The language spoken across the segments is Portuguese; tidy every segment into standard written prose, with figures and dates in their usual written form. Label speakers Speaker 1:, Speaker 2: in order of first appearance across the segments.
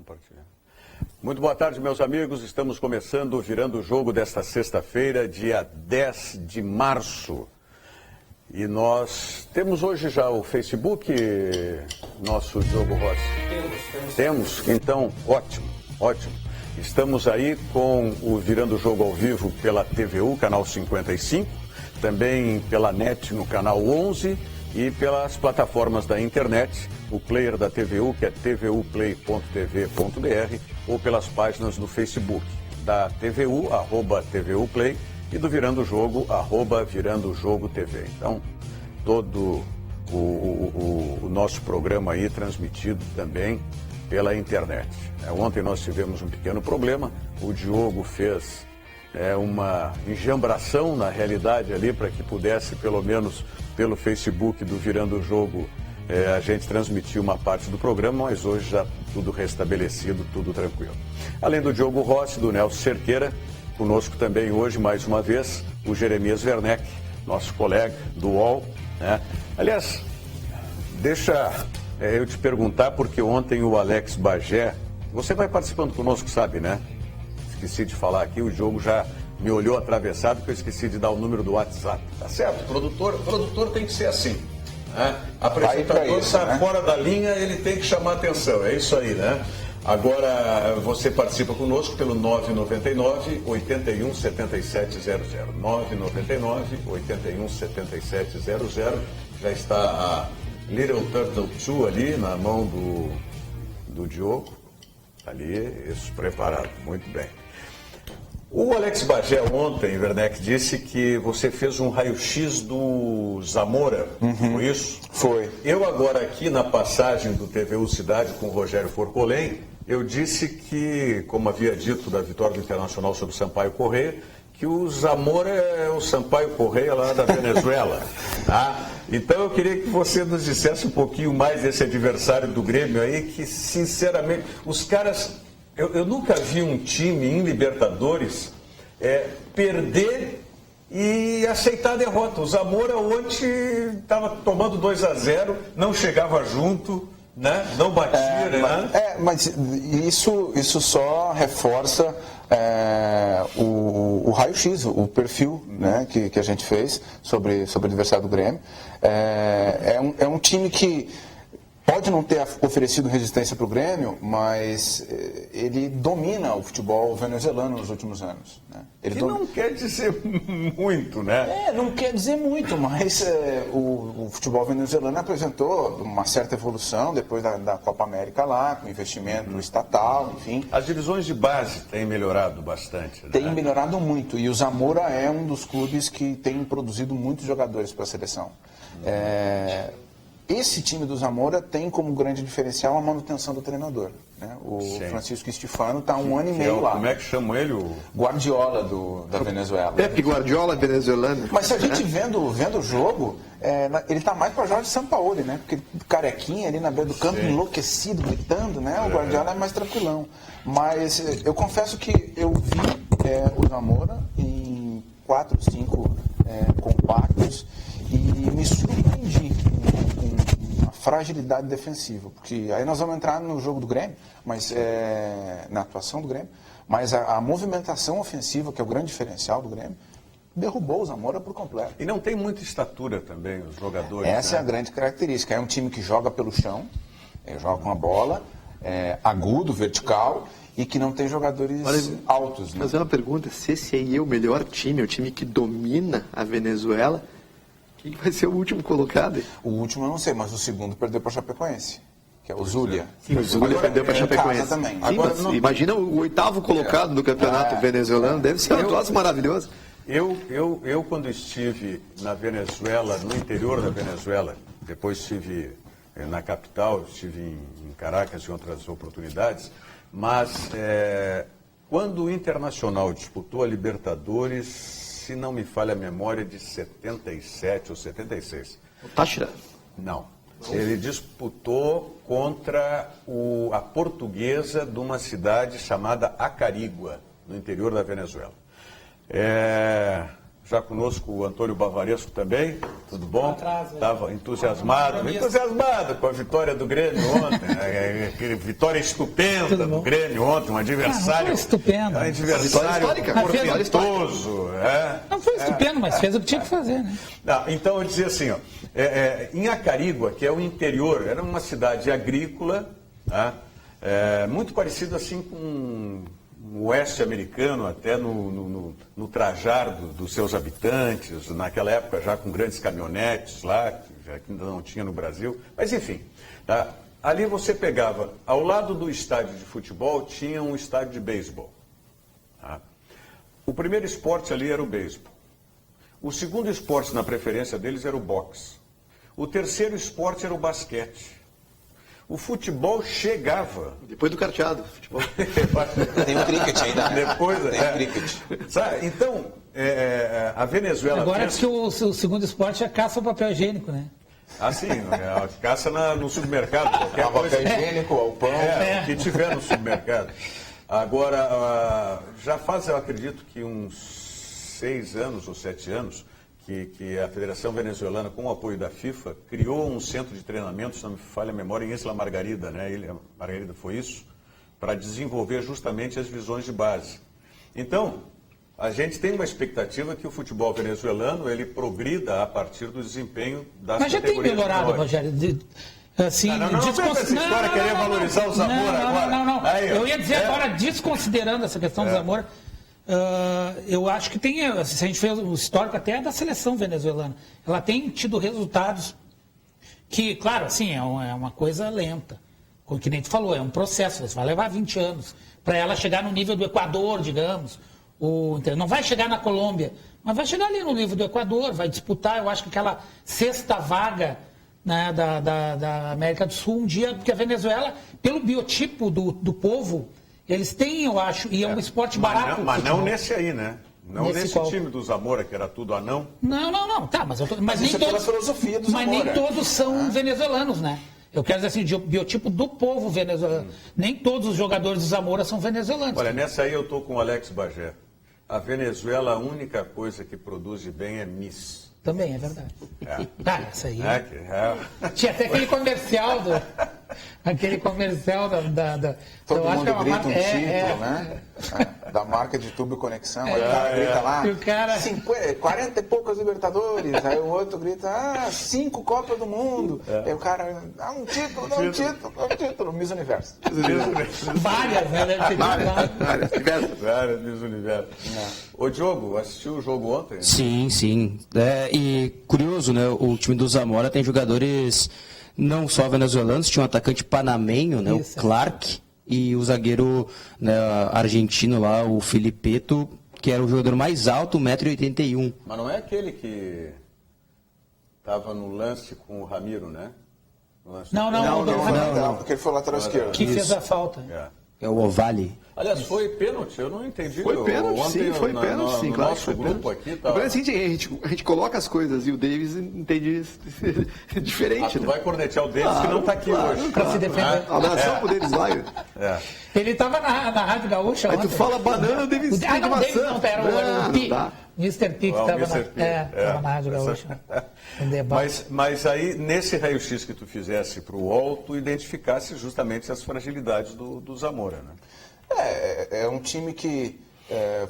Speaker 1: compartilhar. Muito boa tarde, meus amigos. Estamos começando o Virando o Jogo desta sexta-feira, dia 10 de março. E nós temos hoje já o Facebook, nosso Diogo Rossi? Temos. Então, ótimo. Estamos aí com o Virando o Jogo ao vivo pela TVU, canal 55, também pela NET no canal 11 e pelas plataformas da internet, o player da TVU, que é tvuplay.tv.br, ou pelas páginas do Facebook da TVU, @TVUplay, e do Virando o Jogo, @Virando o Jogo TV. Então, todo o nosso programa aí transmitido também pela internet. Ontem nós tivemos um pequeno problema, o Diogo fez uma enjambração na realidade ali para que pudesse, pelo menos pelo Facebook do Virando o Jogo, a gente transmitir uma parte do programa, mas hoje já tudo restabelecido, tudo tranquilo. Além do Diogo Rossi, do Nelson Cerqueira, conosco também hoje, mais uma vez, o Jeremias Werneck, nosso colega do UOL. Aliás, deixa eu te perguntar, porque ontem o Alex Bagé, você vai participando conosco, sabe, né? Esqueci de falar aqui, o Diogo já me olhou atravessado, porque eu esqueci de dar o número do WhatsApp. Tá certo? Produtor tem que ser assim. Apresentador está fora da linha, ele tem que chamar atenção, é isso aí, né? Agora, você participa conosco pelo 999-817700. 999-817700. Já está a Little Turtle 2 ali na mão do Diogo. Ali, isso preparado, muito bem. O Alex Bagé ontem, Werneck, disse que você fez um raio-x do Zamora, foi isso?
Speaker 2: Foi.
Speaker 1: Eu agora aqui na passagem do TVU Cidade com o Rogério Forcolém, eu disse que, como havia dito da vitória do Internacional sobre o Sampaio Corrêa, que o Zamora é o Sampaio Corrêa lá da Venezuela. Então eu queria que você nos dissesse um pouquinho mais desse adversário do Grêmio aí, que sinceramente, os caras... Eu nunca vi um time em Libertadores perder e aceitar a derrota. O Zamora ontem estava tomando 2-0, não chegava junto, né? Não batia, né?
Speaker 2: Mas isso só reforça o raio-x, o perfil, né, que a gente fez sobre o adversário do Grêmio. É um time que pode não ter oferecido resistência para o Grêmio, mas ele domina o futebol venezuelano nos últimos anos. Né?
Speaker 1: Não quer dizer muito, né?
Speaker 2: Não quer dizer muito, mas o futebol venezuelano apresentou uma certa evolução depois da Copa América lá, com investimento estatal, enfim.
Speaker 1: As divisões de base têm melhorado bastante, né?
Speaker 2: Tem melhorado muito, e o Zamora é um dos clubes que tem produzido muitos jogadores para a seleção. Esse time do Zamora tem como grande diferencial a manutenção do treinador. Né? O Francisco Stefano está há um ano e meio lá.
Speaker 1: Como é que chamam ele?
Speaker 2: Guardiola da Venezuela.
Speaker 3: Pepe Guardiola venezuelano.
Speaker 2: Mas se a gente vendo o jogo, ele está mais para Jorge Sampaoli, né? Porque carequinha ali na beira do campo, enlouquecido, gritando, né? O Guardiola é mais tranquilão. Mas eu confesso que eu vi o Zamora em 4, 5 compactos e me surpreendi com a fragilidade defensiva, porque aí nós vamos entrar no jogo do Grêmio, mas na atuação do Grêmio, mas a movimentação ofensiva, que é o grande diferencial do Grêmio, derrubou o Zamora por completo.
Speaker 1: E não tem muita estatura também, os jogadores.
Speaker 2: Essa é a grande característica. É um time que joga pelo chão, joga com a bola, agudo, vertical, e que não tem jogadores altos. Né?
Speaker 3: Mas uma pergunta, se esse aí é o melhor time, o time que domina a Venezuela, quem vai ser o último colocado?
Speaker 2: O último eu não sei, mas o segundo perdeu para a Chapecoense, que é o Zulia.
Speaker 3: Sim, o Zulia perdeu para a Chapecoense.
Speaker 2: Também.
Speaker 3: Sim, mas imagina o 8º colocado do campeonato venezuelano, deve ser um troço maravilhoso.
Speaker 1: Eu, quando estive na Venezuela, no interior da Venezuela, depois estive na capital, estive em Caracas e outras oportunidades, mas quando o Internacional disputou a Libertadores, se não me falha a memória, de 77 ou 76.
Speaker 3: O Táchira?
Speaker 1: Não. Ele disputou contra a Portuguesa de uma cidade chamada Acarigua, no interior da Venezuela. já conosco o Antônio Bavaresco também, tudo bom?
Speaker 4: Atraso,
Speaker 1: Estava entusiasmado com a vitória do Grêmio ontem, aquele vitória estupenda do Grêmio ontem, um adversário,
Speaker 4: estupendo.
Speaker 1: Um adversário portentoso.
Speaker 4: Não foi estupendo, mas fez o que tinha que fazer, né?
Speaker 1: Então eu dizia assim, em Acarigua, que é o interior, era uma cidade agrícola, tá? Muito parecida assim com o oeste americano, até no trajar dos seus habitantes, naquela época já com grandes caminhonetes lá, que ainda não tinha no Brasil, mas enfim, tá? Ali você pegava, ao lado do estádio de futebol tinha um estádio de beisebol. Tá? O primeiro esporte ali era o beisebol. O segundo esporte na preferência deles era o boxe. O terceiro esporte era o basquete. O futebol chegava.
Speaker 3: Depois do carteado. Futebol.
Speaker 2: Tem o cricket ainda.
Speaker 1: Depois,
Speaker 2: tem o cricket.
Speaker 1: Sabe? Então, a Venezuela.
Speaker 4: Agora que o segundo esporte é caça ao papel higiênico, né?
Speaker 1: Sim, caça no supermercado. Qualquer coisa.
Speaker 2: Papel higiênico, ao pão.
Speaker 1: O que tiver no supermercado. Agora, já faz, eu acredito que uns 6 anos ou 7 anos, que a Federação Venezuelana, com o apoio da FIFA, criou um centro de treinamento, se não me falha a memória, em Isla Margarida, né? Ilha Margarida foi isso, para desenvolver justamente as visões de base. Então, a gente tem uma expectativa que o futebol venezuelano, ele progrida a partir do desempenho das
Speaker 4: Mas já tem melhorado, Rogério. Assim,
Speaker 1: não história, querer valorizar o Zamora agora.
Speaker 4: Não.
Speaker 1: Aí,
Speaker 4: eu ia dizer agora, desconsiderando essa questão do Zamora, eu acho que tem, se a gente fez o histórico até da seleção venezuelana, ela tem tido resultados que, claro, assim, é uma coisa lenta. Como que nem tu falou, é um processo, vai levar 20 anos para ela chegar no nível do Equador, digamos. Não vai chegar na Colômbia, mas vai chegar ali no nível do Equador, vai disputar, eu acho que aquela sexta vaga, né, da América do Sul um dia, porque a Venezuela, pelo biotipo do povo, eles têm, eu acho, e é um esporte barato.
Speaker 1: Mas não nesse aí, né? Não nesse time do Zamora, que era tudo anão.
Speaker 4: Não. Tá, mas nem
Speaker 2: isso
Speaker 4: todos,
Speaker 2: é pela filosofia do Zamora.
Speaker 4: Mas nem todos são venezuelanos, né? Eu quero dizer assim, o biotipo do povo venezuelano. Nem todos os jogadores do Zamora são venezuelanos.
Speaker 1: Olha, nessa aí eu estou com o Alex Bagé. A Venezuela, a única coisa que produz de bem é Miss.
Speaker 4: Também é verdade. Isso aí.
Speaker 1: Tinha
Speaker 4: até aquele comercial
Speaker 2: Todo mundo grita um título, né? Da marca de tubo e conexão. Aí o cara grita lá, 40 e poucos Libertadores. Aí o outro grita, 5 Copas do Mundo. Aí o cara, um título, Miss Universo.
Speaker 4: Várias, né?
Speaker 1: Várias Miss Universo. Ô Diogo, assistiu o jogo ontem?
Speaker 5: Sim. E curioso, né? O time do Zamora tem jogadores não só venezuelanos, tinha um atacante panamenho, né? Isso, o Clark, e o zagueiro, né, argentino lá, o Filipeto, que era o jogador mais alto, 1,81 m.
Speaker 1: Mas não é aquele que estava no lance com o Ramiro, né?
Speaker 2: Não, porque ele foi lateral esquerdo.
Speaker 4: Que fez a falta.
Speaker 5: É o Ovale.
Speaker 1: Aliás, foi pênalti, eu não entendi.
Speaker 3: Foi pênalti, sim, foi pênalti, sim, claro.
Speaker 1: Nosso grupo aqui tá.
Speaker 3: Agora, assim, a gente coloca as coisas e o Davis entende diferente.
Speaker 1: Tu vai cornetear o Davis que não está aqui hoje.
Speaker 4: Para se defender.
Speaker 3: Abração pro Davis lá.
Speaker 4: Ele estava na Rádio Gaúcha
Speaker 3: ontem. Aí tu fala banana, o Davis tem de maçã.
Speaker 4: Não, era o Pi. Mr. P que estava na Rádio Gaúcha.
Speaker 1: Mas aí, nesse raio-x que tu fizesse para o UOL, tu identificasse justamente as fragilidades do Zamora, né?
Speaker 2: É um time que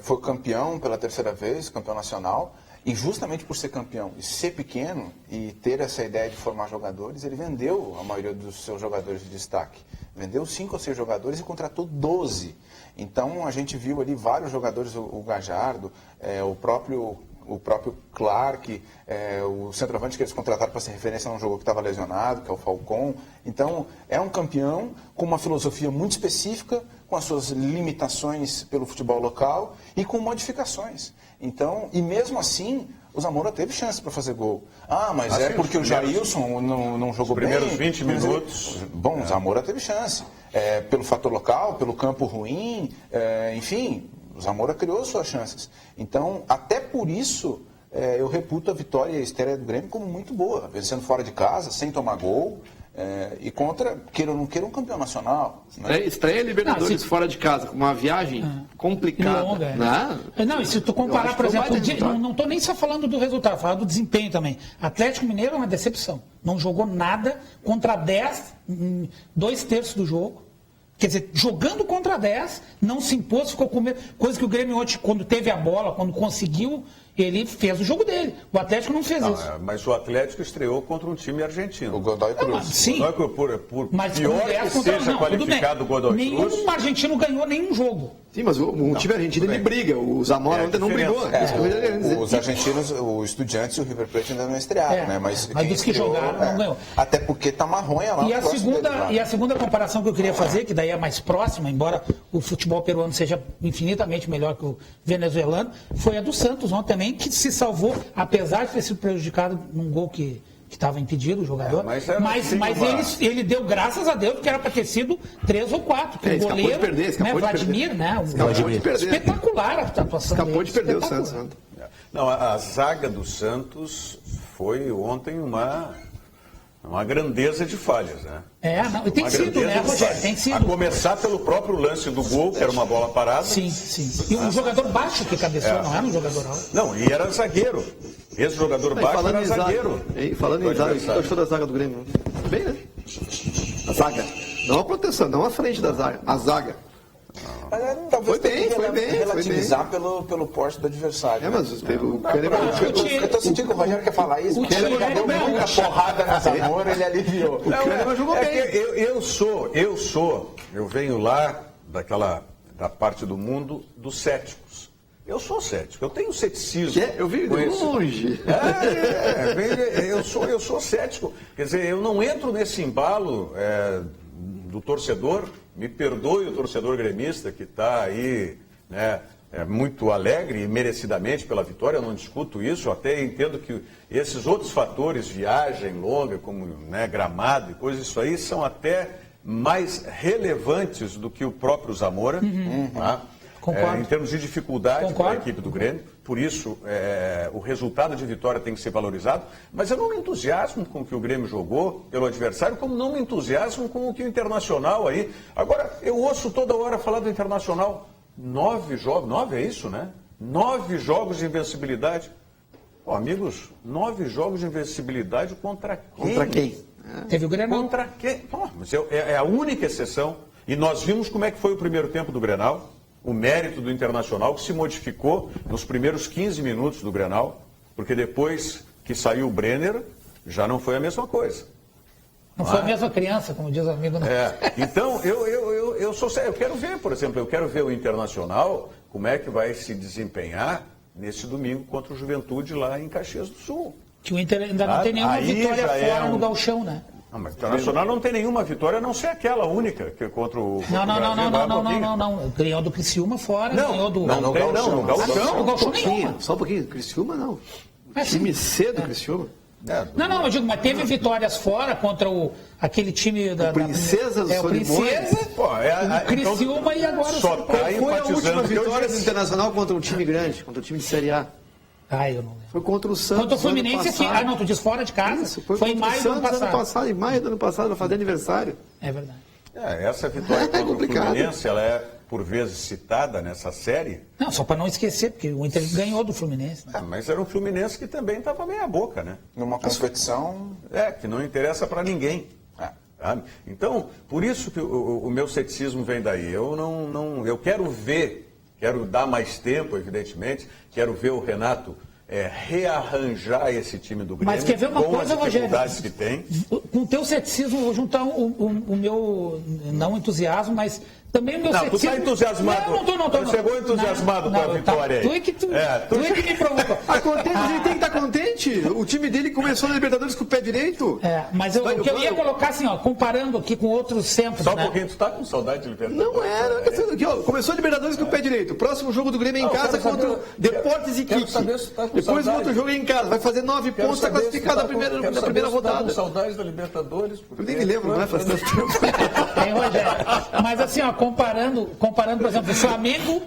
Speaker 2: foi campeão pela terceira vez, campeão nacional, e justamente por ser campeão e ser pequeno e ter essa ideia de formar jogadores, ele vendeu a maioria dos seus jogadores de destaque. Vendeu 5 ou 6 jogadores e contratou 12. Então a gente viu ali vários jogadores, o Gajardo, o próprio Clark, o centroavante que eles contrataram para ser referência num jogo que estava lesionado, que é o Falcon. Então, é um campeão com uma filosofia muito específica, com as suas limitações pelo futebol local e com modificações. Então, e mesmo assim, o Zamora teve chance para fazer gol. Mas porque o Jailson não jogou bem.
Speaker 1: Os primeiros 20 minutos.
Speaker 2: Bom, o Zamora teve chance. Pelo fator local, pelo campo ruim, enfim... O Zamora criou suas chances. Então, até por isso, eu reputo a vitória e a estreia do Grêmio como muito boa. Vencendo fora de casa, sem tomar gol. E contra, queira ou não queira, um campeão nacional. Né?
Speaker 3: Estreia Libertadores fora de casa, com uma viagem complicada.
Speaker 4: Longa,
Speaker 3: né?
Speaker 4: Não, e se tu comparar, por exemplo, não estou nem só falando do resultado, falando do desempenho também. Atlético Mineiro é uma decepção. Não jogou nada contra 10, 2/3 do jogo. Quer dizer, jogando contra 10, não se impôs, ficou com medo. Coisa que o Grêmio ontem, quando teve a bola, quando conseguiu, ele fez o jogo dele. O Atlético não fez isso.
Speaker 1: Mas o Atlético estreou contra um time argentino.
Speaker 2: O Godoy Cruz.
Speaker 4: Sim.
Speaker 1: O Godoy Cruz,
Speaker 4: Mas
Speaker 1: pior que seja qualificado o Godoy Cruz.
Speaker 4: Nenhum argentino ganhou nenhum jogo.
Speaker 3: Sim, mas o time argentino ele briga. O Zamora ontem não brigou.
Speaker 2: Os argentinos, o Estudiantes e o River Plate ainda não estrearam, né? Mas
Speaker 4: dos que jogaram não ganhou.
Speaker 2: Até porque tá marronha lá.
Speaker 4: E a segunda comparação que eu queria fazer, que daí é mais próxima, embora o futebol peruano seja infinitamente melhor que o venezuelano, foi a do Santos ontem também, que se salvou, apesar de ter sido prejudicado num gol que estava impedido o jogador, mas ele deu graças a Deus, porque era para ter sido 3 ou 4. O goleiro, Vladimir, né? Espetacular a atuação dele.
Speaker 3: Acabou de perder o Santos.
Speaker 1: Não, a zaga do Santos foi ontem uma grandeza de falhas, né?
Speaker 4: E tem sido, né, Rogério? Tem sido.
Speaker 1: A começar pelo próprio lance do gol, que era uma bola parada.
Speaker 4: Sim. E um jogador baixo que cabeceou, não era um jogador alto.
Speaker 1: Não, e era zagueiro. Esse jogador baixo era zagueiro.
Speaker 3: Falando em zaga, o que achou da zaga do Grêmio? Bem, né? A zaga. Não a proteção, não a frente da zaga. A zaga.
Speaker 2: Talvez
Speaker 3: foi bem.
Speaker 2: Relativizar pelo porte do adversário.
Speaker 3: Mas o Kahneman...
Speaker 2: Eu tô sentindo que o Rogério quer falar isso. O Kahneman já deu muita porrada na Zamora, ele aliviou.
Speaker 3: O Kahneman jogou bem.
Speaker 1: Eu venho lá da parte do mundo dos céticos. Eu sou cético, eu tenho ceticismo.
Speaker 3: Eu venho de longe.
Speaker 1: Eu sou cético. Quer dizer, eu não entro nesse embalo do torcedor. Me perdoe o torcedor gremista que está aí, né, muito alegre e merecidamente pela vitória, eu não discuto isso, eu até entendo que esses outros fatores, viagem longa, como, né, gramado e coisas, isso aí são até mais relevantes do que o próprio Zamora, tá? Em termos de dificuldade para a equipe do Grêmio. Por isso, o resultado de vitória tem que ser valorizado. Mas eu não me entusiasmo com o que o Grêmio jogou pelo adversário, como não me entusiasmo com o que o Internacional aí... Agora, eu ouço toda hora falar do Internacional. 9 jogos, 9 é isso, né? 9 jogos de invencibilidade. Amigos, 9 jogos de invencibilidade contra quem?
Speaker 3: Contra quem?
Speaker 4: Teve o Grenal.
Speaker 1: Contra quem? Mas é a única exceção. E nós vimos como é que foi o primeiro tempo do Grenal. O mérito do Internacional, que se modificou nos primeiros 15 minutos do Grenal, porque depois que saiu o Brenner, já não foi a mesma coisa.
Speaker 4: Não foi a mesma criança, como diz o amigo.
Speaker 1: Então, eu quero ver, por exemplo, o Internacional, como é que vai se desempenhar nesse domingo contra o Juventude lá em Caxias do Sul.
Speaker 4: Que o Inter ainda não tem nenhuma vitória fora no Gauchão, né?
Speaker 1: Não, mas o Internacional não tem nenhuma vitória, a não ser aquela única que contra o.
Speaker 4: Não. Ganhou do Criciúma fora. Ganhou do.
Speaker 1: No Gauchão
Speaker 3: nenhuma. Só um pouquinho. Criciúma não. Time cedo, Criciúma.
Speaker 4: Eu digo, mas teve vitórias fora contra aquele time da.
Speaker 3: Princesa do Solimões.
Speaker 4: O Criciúma e agora
Speaker 1: só tá
Speaker 3: foi a última vitória do Internacional contra um time grande, contra um time de Série A.
Speaker 4: Eu não lembro.
Speaker 3: Foi contra o Santos.
Speaker 4: Contra o Fluminense aqui. Tu diz fora de casa? Isso, foi em maio do ano passado.
Speaker 3: Em maio do ano passado, vai fazer aniversário.
Speaker 4: É verdade.
Speaker 1: Essa vitória contra o Fluminense, ela é por vezes citada nessa série.
Speaker 4: Não, só para não esquecer, porque o Inter ganhou do Fluminense. Né?
Speaker 1: Mas era um Fluminense que também estava meia boca, né?
Speaker 2: Numa competição...
Speaker 1: que não interessa para ninguém. Então, por isso que o meu ceticismo vem daí. Eu quero dar mais tempo, evidentemente, quero ver o Renato rearranjar esse time do Grêmio.
Speaker 4: Mas quer ver uma coisa, Rogério?
Speaker 1: Que tem.
Speaker 4: Com o teu ceticismo, vou juntar o meu, não entusiasmo, mas também o meu ceticismo.
Speaker 1: Tu está entusiasmado.
Speaker 4: Não.
Speaker 1: Chegou entusiasmado com a vitória aí.
Speaker 4: Tu é que me provocou.
Speaker 3: A gente tem que estar contente. O time dele começou na Libertadores com o pé direito.
Speaker 4: Mas o que eu ia colocar assim, comparando aqui com outros tempos.
Speaker 1: Só um pouquinho, tu está com saudade de Libertadores?
Speaker 3: Não era. Começou a Libertadores com o pé direito. Próximo jogo do Grêmio é em casa contra o Deportes e Quito. Depois o outro jogo é em casa. Vai fazer 9 pontos, está classificado na primeira rodada.
Speaker 1: Com saudades da Libertadores.
Speaker 3: Eu nem me lembro, não é? Faz tanto tempo.
Speaker 4: Rogério. Mas assim, comparando, por exemplo, o Flamengo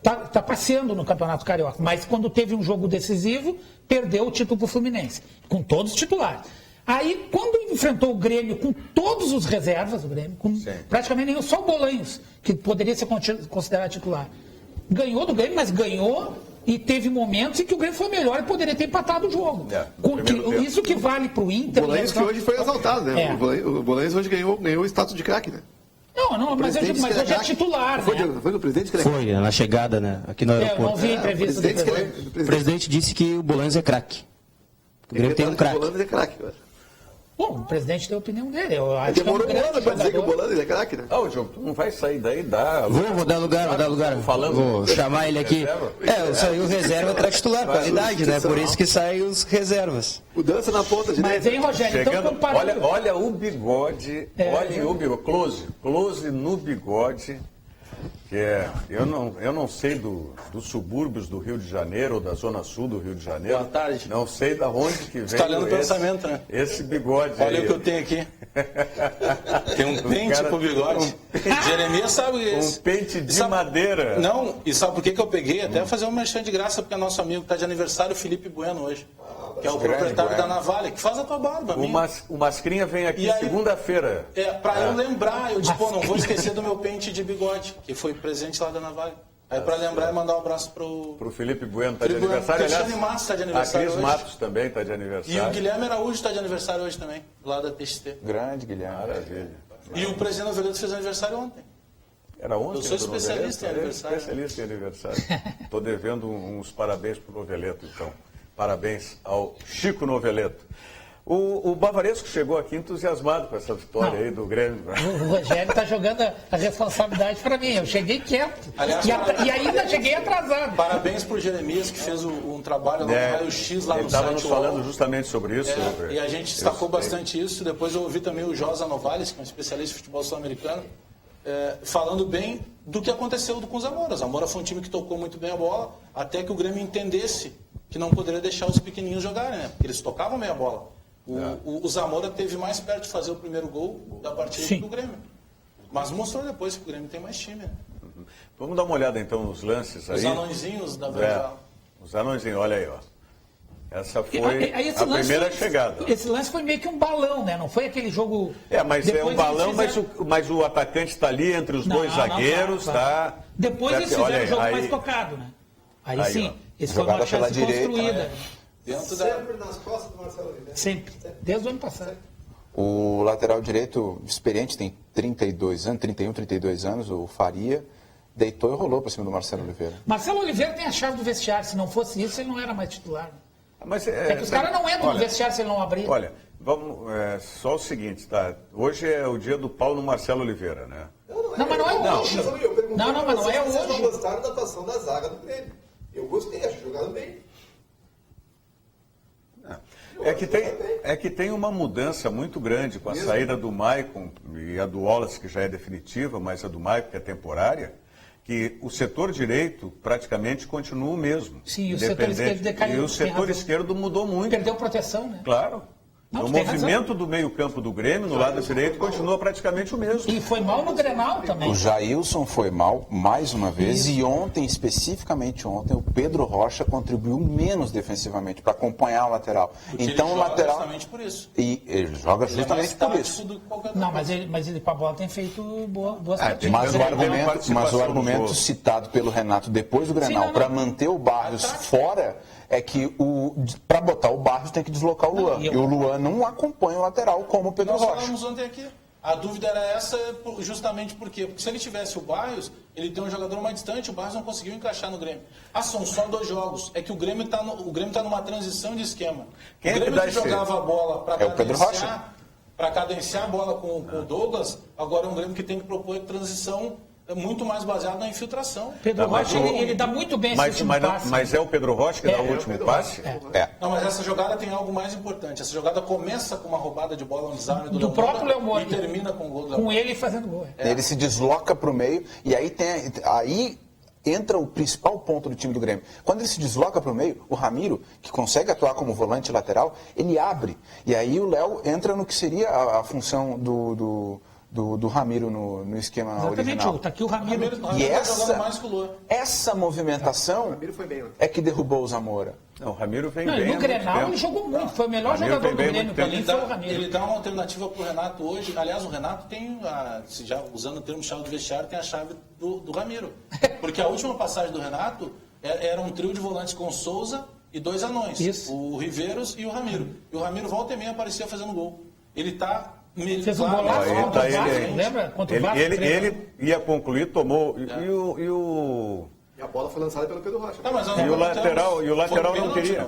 Speaker 4: tá passeando no Campeonato Carioca, mas quando teve um jogo decisivo, perdeu o título para o Fluminense, com todos os titulares. Aí, quando enfrentou o Grêmio com todos os reservas, o Grêmio, com praticamente nenhum, só o Bolanhos, que poderia ser considerado titular, ganhou do Grêmio, mas ganhou e teve momentos em que o Grêmio foi melhor e poderia ter empatado o jogo. Isso que vale para o Inter.
Speaker 3: O Bolanhos que hoje foi exaltado, né? O Bolanhos hoje ganhou o status de craque, né?
Speaker 4: Não, mas hoje é titular,
Speaker 3: né? Foi do presidente que
Speaker 5: Foi, na chegada, né? Aqui no aeroporto.
Speaker 4: Eu não vi a entrevista do presidente.
Speaker 5: O presidente disse que o Bolanhos é craque. O Grêmio tem um craque.
Speaker 3: O Bolanhos é craque,
Speaker 4: Bom, o presidente tem a opinião dele. Eu acho
Speaker 3: demorou um ano para dizer que o Bolanhos é craque, né?
Speaker 1: Diogo, tu não vai sair daí, dá.
Speaker 5: Vou dar lugar. Vou chamar ele aqui. Saiu reserva para titular, qualidade, né? Por isso que saem os reservas.
Speaker 3: Mudança na ponta direita.
Speaker 4: Mas, hein, Rogério, então comparando...
Speaker 1: Olha o bigode, olha o bigode, close no bigode. Que eu não sei dos subúrbios do Rio de Janeiro ou da zona sul do Rio de Janeiro.
Speaker 6: Boa tarde.
Speaker 1: Não sei da onde que vem.
Speaker 6: Está olhando o pensamento, né?
Speaker 1: Esse bigode.
Speaker 6: Olha o que eu tenho aqui. Tem um pente pro bigode. Jeremias sabe isso.
Speaker 1: Um pente de madeira.
Speaker 6: Não, e sabe por que eu peguei? Até fazer um merchan de graça, porque é nosso amigo que está de aniversário, o Felipe Bueno, hoje. Que é o proprietário da Navalha, que faz a tua barba.
Speaker 1: O Mascrinha vem aqui segunda-feira.
Speaker 6: Para eu lembrar, eu disse, não vou esquecer do meu pente de bigode, que foi presente lá da Navalha. Aí para lembrar e mandar um abraço pro
Speaker 1: Felipe Bueno, está de aniversário.
Speaker 6: Cristiane Matos está de aniversário
Speaker 1: hoje.
Speaker 6: A
Speaker 1: Cris Matos também está de aniversário.
Speaker 6: E o Guilherme Araújo está de aniversário hoje também, lá da TXT.
Speaker 2: Grande Guilherme.
Speaker 1: Maravilha.
Speaker 6: E o presidente Noveleto fez aniversário ontem.
Speaker 1: Era ontem?
Speaker 6: Eu sou especialista em aniversário.
Speaker 1: Especialista em aniversário. Estou devendo uns parabéns para o Noveleto, então. Parabéns ao Chico Noveleto. O Bavaresco chegou aqui entusiasmado com essa vitória aí do Grêmio.
Speaker 4: O Rogério está jogando a responsabilidade para mim. Eu cheguei quieto.
Speaker 6: Aliás,
Speaker 4: e ainda cheguei atrasado.
Speaker 6: Parabéns para o Jeremias, que fez um trabalho no raio-x lá no site. Ele
Speaker 1: estava nos falando justamente sobre isso.
Speaker 6: E a gente destacou bastante isso. Depois eu ouvi também o Josa Novales, que é um especialista em futebol sul-americano, falando bem do que aconteceu com o Zamora. O Zamora foi um time que tocou muito bem a bola, até que o Grêmio entendesse que não poderia deixar os pequenininhos jogarem, né? Porque eles tocavam bem a bola. O Zamora teve mais perto de fazer o primeiro gol da partida do Grêmio. Mas mostrou depois que o Grêmio tem mais time, né?
Speaker 1: Vamos dar uma olhada então nos lances aí.
Speaker 6: Os anõezinhos da verdade.
Speaker 1: Os anõezinhos, olha aí, ó. Essa foi a primeira chegada.
Speaker 4: Esse lance foi meio que um balão, né? Não foi aquele jogo...
Speaker 1: mas é um balão, mas o atacante está ali entre os dois zagueiros, tá?
Speaker 4: Depois eles fizeram o jogo mais tocado, né? Aí sim, esse foi uma chance construída.
Speaker 3: Sempre nas costas do Marcelo Oliveira.
Speaker 4: Sempre, desde o ano passado.
Speaker 2: O lateral direito experiente, tem 31, 32 anos, o Faria, deitou e rolou para cima do Marcelo Oliveira.
Speaker 4: Marcelo Oliveira tem a chave do vestiário, se não fosse isso, ele não era mais titular.
Speaker 1: Mas,
Speaker 4: que os caras não entram no vestiário se ele não abrir.
Speaker 1: Olha, vamos, só o seguinte, tá? Hoje é o dia do pau no Marcelo Oliveira, né?
Speaker 4: Não, mas não é hoje. Não, mas não é hoje.
Speaker 3: Vocês não gostaram da atuação da zaga do Grêmio. Eu gostei, acho que jogaram bem.
Speaker 1: É que tem uma mudança muito grande com a saída do Maicon e a do Wallace, que já é definitiva, mas a do Maicon, que é temporária, que o setor direito praticamente continua o mesmo.
Speaker 4: Sim, o setor esquerdo decaiu.
Speaker 1: E o setor esquerdo mudou muito.
Speaker 4: Perdeu proteção, né?
Speaker 1: Claro. O movimento do meio-campo do Grêmio, no lado direito, continua praticamente o mesmo.
Speaker 4: E foi mal no Grenal também.
Speaker 2: O Jailson foi mal, mais uma vez, e ontem, especificamente ontem, o Pedro Rocha contribuiu menos defensivamente para acompanhar o lateral.
Speaker 6: Porque
Speaker 2: então
Speaker 6: ele
Speaker 2: o lateral.
Speaker 6: Justamente por isso.
Speaker 2: E ele joga justamente por isso.
Speaker 4: Não, mas ele com a bola tem feito boas partidas.
Speaker 2: Mas o argumento citado pelo Renato depois do Grenal para manter o Barrios fora é que para botar o Barrios tem que deslocar o Luan. E o Luan não acompanha o lateral como o Pedro Rocha.
Speaker 6: Nós falamos ontem aqui. A dúvida era essa justamente por quê? Porque se ele tivesse o Barrios, ele tem um jogador mais distante, o Barrios não conseguiu encaixar no Grêmio. São só 2 jogos. É que o Grêmio está numa transição de esquema.
Speaker 1: Quem
Speaker 6: o Grêmio que jogava a bola para cadenciar a bola com o Douglas, agora é um Grêmio que tem que propor transição muito mais baseado na infiltração.
Speaker 4: Pedro Rocha, ele dá muito bem esse último passe.
Speaker 1: Mas é o Pedro Rocha que dá o último passe?
Speaker 6: Não, mas essa jogada tem algo mais importante. Essa jogada começa com uma roubada de bola, um desarme
Speaker 4: do próprio Léo Moura
Speaker 6: e termina com o gol do
Speaker 4: com ele fazendo gol.
Speaker 2: Ele se desloca para o meio e aí entra o principal ponto do time do Grêmio. Quando ele se desloca para o meio, o Ramiro, que consegue atuar como volante lateral, ele abre. E aí o Léo entra no que seria a função do do Ramiro no esquema
Speaker 4: Exatamente,
Speaker 2: original.
Speaker 4: tá aqui o Ramiro.
Speaker 2: E
Speaker 6: tá jogando mais que o Luan.
Speaker 2: essa movimentação é que derrubou o Zamora.
Speaker 1: Não, o Ramiro vem
Speaker 4: Não,
Speaker 1: bem.
Speaker 4: no Grenal ele jogou muito, foi o melhor
Speaker 1: Ramiro
Speaker 4: jogador do
Speaker 1: vem bem
Speaker 4: Grêmio
Speaker 1: muito
Speaker 4: para
Speaker 1: tempo.
Speaker 4: mim, foi o Ramiro.
Speaker 6: Ele dá uma alternativa para o Renato hoje. Aliás, o Renato tem, já usando o termo chave do vestiário, tem a chave do Ramiro. Porque a última passagem do Renato era um trio de volantes com o Souza e 2 anões.
Speaker 4: Isso.
Speaker 6: O Riveiros e o Ramiro. E o Ramiro volta e meia aparecia fazendo gol. Ele está...
Speaker 4: Fez um golaço
Speaker 1: Aí
Speaker 4: contra
Speaker 1: tá
Speaker 4: o Vasco,
Speaker 1: ele aí.
Speaker 4: lembra? Contra o Vasco.
Speaker 1: Ele ia concluir, tomou.
Speaker 3: E a bola foi lançada pelo Pedro Rocha.
Speaker 6: Tá, mas nós
Speaker 1: E
Speaker 6: não
Speaker 1: o lateral
Speaker 6: perguntamos.
Speaker 1: não queria.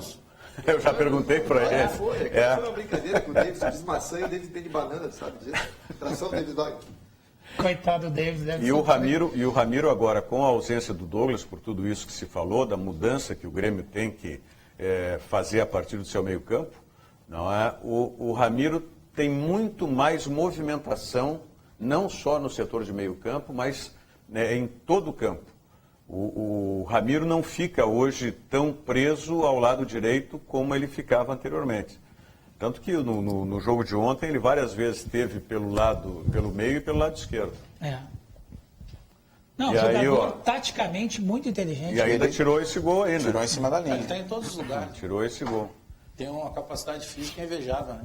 Speaker 1: Eu já perguntei para ele.
Speaker 3: Foi uma brincadeira que o David se desmaçã e o David tem de banana, sabe? Tração do David Dog.
Speaker 4: Coitado do Davis.
Speaker 1: E o Ramiro agora, com a ausência do Douglas, por tudo isso que se falou, da mudança que o Grêmio tem que fazer a partir do seu meio campo, não é? O Ramiro tem muito mais movimentação, não só no setor de meio campo, mas em todo o campo. O Ramiro não fica hoje tão preso ao lado direito como ele ficava anteriormente. Tanto que no jogo de ontem ele várias vezes esteve pelo meio e pelo lado esquerdo.
Speaker 4: Não,
Speaker 1: E aí,
Speaker 4: jogador taticamente muito inteligente.
Speaker 1: E ainda tirou esse gol ainda.
Speaker 2: Tirou em cima da linha.
Speaker 6: Ele está em todos os lugares.
Speaker 1: Tirou esse gol.
Speaker 6: Tem uma capacidade física invejável, né?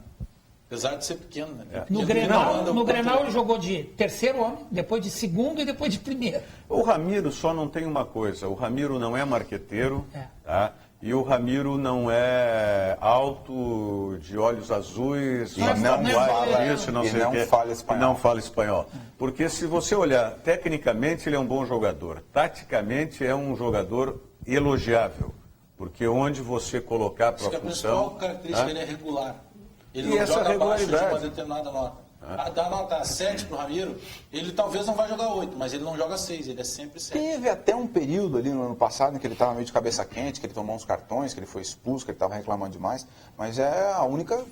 Speaker 6: Apesar de ser pequeno, né?
Speaker 4: No Grenal ele jogou de terceiro homem, depois de segundo e depois de primeiro.
Speaker 1: O Ramiro só não tem uma coisa, o Ramiro não é marqueteiro, tá? E o Ramiro não é alto, de olhos azuis,
Speaker 2: Não fala
Speaker 1: isso, não
Speaker 2: e
Speaker 1: sei
Speaker 2: não
Speaker 1: o quê,
Speaker 2: fala espanhol.
Speaker 1: e não fala espanhol. Porque se você olhar, tecnicamente ele é um bom jogador, taticamente é um jogador elogiável, porque onde você colocar para a
Speaker 6: A
Speaker 1: função...
Speaker 6: principal característica dele é regular. Ele
Speaker 1: E
Speaker 6: não
Speaker 1: essa
Speaker 6: joga abaixo de
Speaker 1: regularidade?
Speaker 6: uma determinada nota. Dá nota 7 pro Ramiro, ele talvez não vai jogar 8, mas ele não joga 6, ele é sempre 7.
Speaker 2: Teve até um período ali no ano passado em que ele estava meio de cabeça quente, que ele tomou uns cartões, que ele foi expulso, que ele estava reclamando demais, mas é a única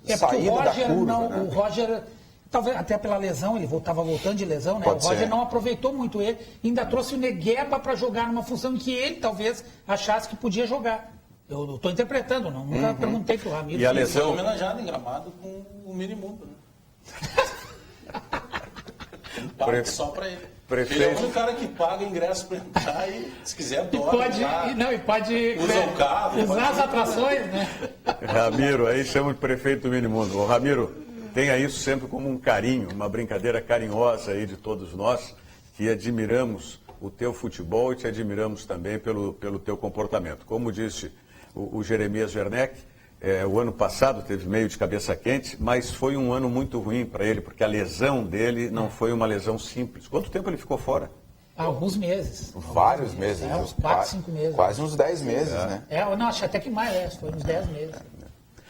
Speaker 2: saída da curva.
Speaker 4: O Roger, talvez até pela lesão, ele estava voltando de lesão, né?
Speaker 2: Pode
Speaker 4: O Roger
Speaker 2: ser.
Speaker 4: não aproveitou muito ele, ainda trouxe o Negueba para jogar numa função que ele talvez achasse que podia jogar. Eu estou interpretando, nunca perguntei para o Ramiro.
Speaker 1: E a
Speaker 6: Ele foi
Speaker 1: lesão...
Speaker 6: homenageado em Gramado com o Minimundo, né? Paga só para ele. Ele é o único cara que paga ingresso para entrar e, se quiser, dorme.
Speaker 4: E pode
Speaker 6: usa o carro.
Speaker 4: usar as atrações, né?
Speaker 1: Ramiro, aí chama de prefeito do Minimundo. Ô, Ramiro, tenha isso sempre como um carinho, uma brincadeira carinhosa aí de todos nós, que admiramos o teu futebol e te admiramos também pelo teu comportamento. Como disse o Jeremias Werneck, o ano passado teve meio de cabeça quente, mas foi um ano muito ruim para ele, porque a lesão dele não foi uma lesão simples. Quanto tempo ele ficou fora?
Speaker 4: Alguns meses.
Speaker 2: Vários meses.
Speaker 4: Uns 4, 5 meses.
Speaker 2: Quase uns 10 meses, né?
Speaker 4: Não, acho até que mais, foi uns 10 meses.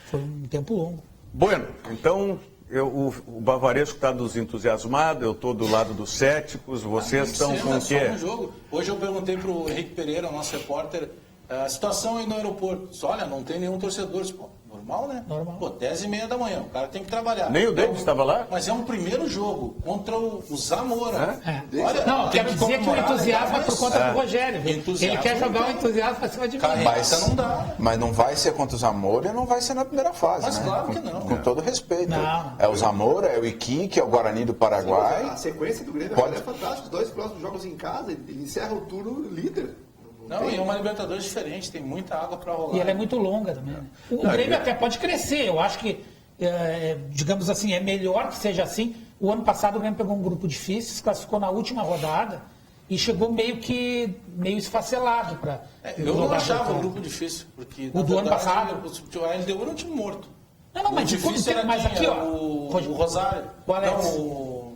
Speaker 4: Foi um tempo longo.
Speaker 1: Bueno, então o Bavaresco está dos entusiasmados, eu estou do lado dos céticos, vocês estão com o quê?
Speaker 6: Só um jogo. Hoje eu perguntei para o Henrique Pereira, nosso repórter, a situação aí no aeroporto. Olha, não tem nenhum torcedor. Pô, normal, né?
Speaker 4: Normal.
Speaker 6: Pô, 10h30 da manhã, o cara tem que trabalhar.
Speaker 1: Nem o David estava lá?
Speaker 6: Mas é um primeiro jogo contra o Zamora.
Speaker 4: Olha, não,
Speaker 6: tem
Speaker 4: quero dizer que o entusiasmo é por conta do Rogério. Ele quer jogar o entusiasmo para cima de mim.
Speaker 6: Careta não dá.
Speaker 2: Mas não vai ser contra o Zamora e não vai ser na primeira fase,
Speaker 6: Mas
Speaker 2: né?
Speaker 6: claro que não.
Speaker 2: Com todo respeito.
Speaker 4: Não.
Speaker 2: É o Zamora, é o Iquique, é o Guarani do Paraguai.
Speaker 3: A sequência do Grêmio
Speaker 2: Pode-
Speaker 3: é fantástica. Os 2 próximos jogos em casa, ele encerra o turno líder.
Speaker 6: Não, e é uma Libertadores diferente, tem muita água para rolar.
Speaker 4: E ela é muito longa também. Né? O Grêmio até pode crescer. Eu acho que, digamos assim, é melhor que seja assim. O ano passado o Grêmio pegou um grupo difícil, se classificou na última rodada e chegou meio esfacelado para.
Speaker 6: Eu não achava o grupo difícil, porque
Speaker 4: O do ano passado?
Speaker 6: O LDU era um time morto.
Speaker 4: Não, mas
Speaker 6: o
Speaker 4: de quanto
Speaker 6: difícil
Speaker 4: tempo?
Speaker 6: era
Speaker 4: Mas aqui, ó.
Speaker 6: o Rosário.
Speaker 4: O Alex.
Speaker 6: Não,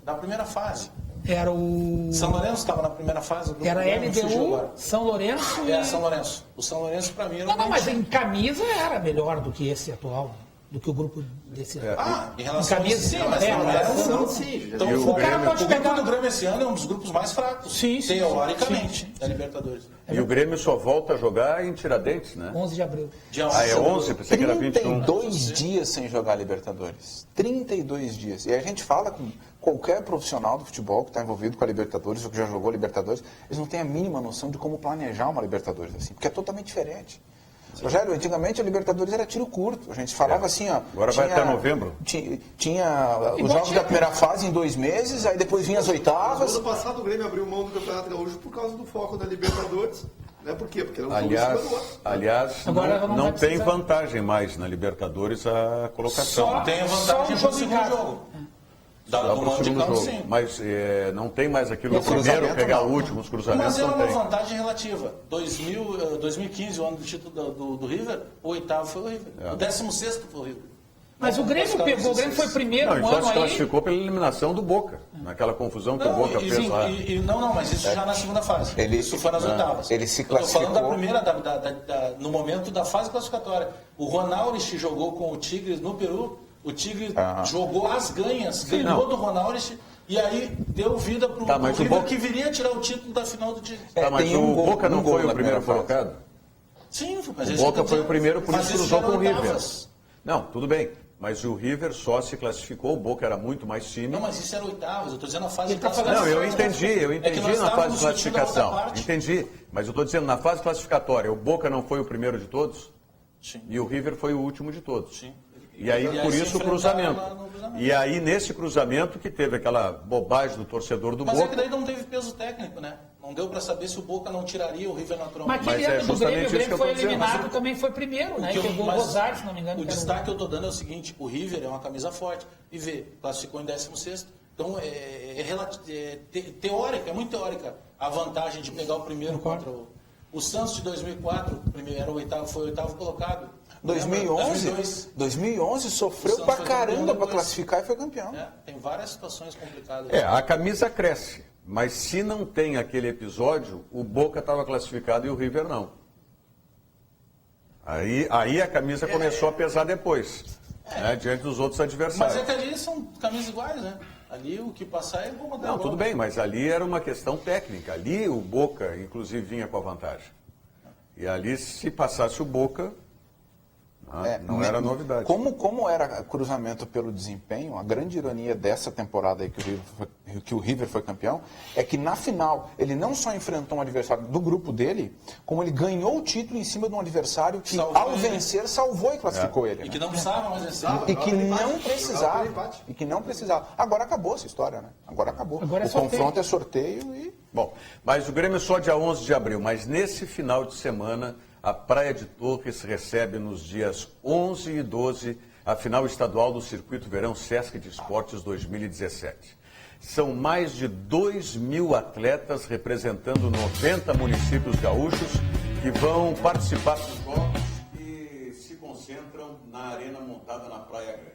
Speaker 6: da primeira fase.
Speaker 4: Era o.
Speaker 6: São Lourenço estava na primeira fase.
Speaker 4: Era
Speaker 6: me fugiu
Speaker 4: LDU,
Speaker 6: agora.
Speaker 4: São Lourenço e.
Speaker 6: São Lourenço. O São Lourenço, para mim, era
Speaker 4: Não,
Speaker 6: um
Speaker 4: mas
Speaker 6: time.
Speaker 4: em camisa era melhor do que esse atual, do que o grupo desse ano.
Speaker 6: Em relação
Speaker 4: Em camisa,
Speaker 6: sim, mas
Speaker 4: é,
Speaker 6: não
Speaker 4: mas
Speaker 6: era
Speaker 4: não,
Speaker 3: sim.
Speaker 6: Então,
Speaker 1: E o
Speaker 6: o
Speaker 1: Grêmio-
Speaker 6: grupo do Grêmio esse ano é um dos grupos mais fracos.
Speaker 4: Sim, sim,
Speaker 6: teoricamente,
Speaker 4: sim.
Speaker 6: da Libertadores.
Speaker 1: E o Grêmio só volta a jogar em Tiradentes, né?
Speaker 4: 11 de abril.
Speaker 6: Dia
Speaker 1: Ah, é
Speaker 6: 11,
Speaker 1: 11? Pensei que era 21.
Speaker 2: 32 dias sem jogar Libertadores. 32 dias. E a gente fala com qualquer profissional do futebol que está envolvido com a Libertadores ou que já jogou Libertadores, eles não têm a mínima noção de como planejar uma Libertadores assim, porque é totalmente diferente. Rogério, antigamente a Libertadores era tiro curto. A gente falava assim, ó.
Speaker 1: Agora vai até novembro.
Speaker 2: Tinha os jogos da primeira fase em 2 meses, aí depois vinha as oitavas.
Speaker 3: No ano passado o Grêmio abriu mão do Campeonato Gaúcho por causa do foco da Libertadores. Né? Por quê? Porque era um
Speaker 1: aliás, não tem vantagem mais na Libertadores a colocação.
Speaker 6: Só tem a vantagem no segundo jogo.
Speaker 1: Dado no segundo jogo. Sim. Mas não tem mais aquilo do primeiro pegar o último, os cruzamentos.
Speaker 6: Mas é
Speaker 1: não
Speaker 6: uma
Speaker 1: tem.
Speaker 6: vantagem relativa. 2015, o ano do título do River, o 8º foi o River. O 16º foi o River.
Speaker 4: Mas o Grêmio pegou, o Grêmio foi primeiro
Speaker 1: no ano aí. Classificou pela eliminação do Boca, naquela confusão que o Boca fez lá.
Speaker 6: Mas isso já na segunda fase. Isso foi nas oitavas.
Speaker 2: Ele se classificou.
Speaker 6: Estou falando da primeira, no momento da fase classificatória. O Ronaldo jogou com o Tigres no Peru. O Tigre jogou as ganhas, ganhou do Ronaldo e aí deu vida para o River que viria tirar o título da final do Tigre.
Speaker 1: Mas o Boca não foi o primeiro colocado?
Speaker 6: Sim, mas
Speaker 1: o Boca foi o primeiro, por isso cruzou com o River. Não, tudo bem. Mas o River só se classificou, o Boca era muito mais time.
Speaker 6: Não, mas isso era oitavas, eu estou dizendo a fase de classificação.
Speaker 1: Não, eu entendi na fase de classificação. Entendi, mas eu estou dizendo, na fase classificatória, o Boca não foi o primeiro de todos?
Speaker 6: Sim.
Speaker 1: E o River foi o último de todos?
Speaker 6: Sim.
Speaker 1: E aí, por isso, o cruzamento. E aí, nesse cruzamento, que teve aquela bobagem do torcedor do Boca.
Speaker 6: Mas é que daí não teve peso técnico, né? Não deu para saber se o Boca não tiraria o River naturalmente.
Speaker 4: Mas aquele ano do Grêmio, o Grêmio foi eliminado, também foi primeiro, né? E pegou o Rosário, se não me engano.
Speaker 6: O destaque que eu estou dando é o seguinte, o River é uma camisa forte. E classificou em 16º. Então, é teórica, é muito teórica a vantagem de pegar o primeiro contra o Santos de 2004, era o oitavo, foi o oitavo colocado.
Speaker 2: 2011 sofreu pra caramba para classificar e foi campeão.
Speaker 6: Tem várias situações complicadas.
Speaker 1: A camisa cresce, mas se não tem aquele episódio, o Boca estava classificado e o River não. Aí a camisa começou a pesar depois, diante dos outros adversários.
Speaker 6: Mas é que ali são camisas iguais, né? Ali o que passar é bom.
Speaker 1: Não, tudo bem, mas ali era uma questão técnica. Ali o Boca, inclusive, vinha com a vantagem. E ali, se passasse o Boca... não era novidade.
Speaker 2: Como era cruzamento pelo desempenho, a grande ironia dessa temporada aí que o River foi campeão, é que na final ele não só enfrentou um adversário do grupo dele, como ele ganhou o título em cima de um adversário que ao vencer salvou e classificou ele.
Speaker 6: E que não precisava mais vencer.
Speaker 2: E que não precisava. Agora acabou essa história, né? Agora acabou.
Speaker 4: Agora
Speaker 2: o confronto é sorteio e...
Speaker 1: Bom, mas o Grêmio só dia 11 de abril, mas nesse final de semana... A Praia de Torres recebe nos dias 11 e 12 a final estadual do Circuito Verão Sesc de Esportes 2017. São mais de 2.000 atletas representando 90 municípios gaúchos que vão participar dos jogos que se concentram na arena montada na Praia Grande.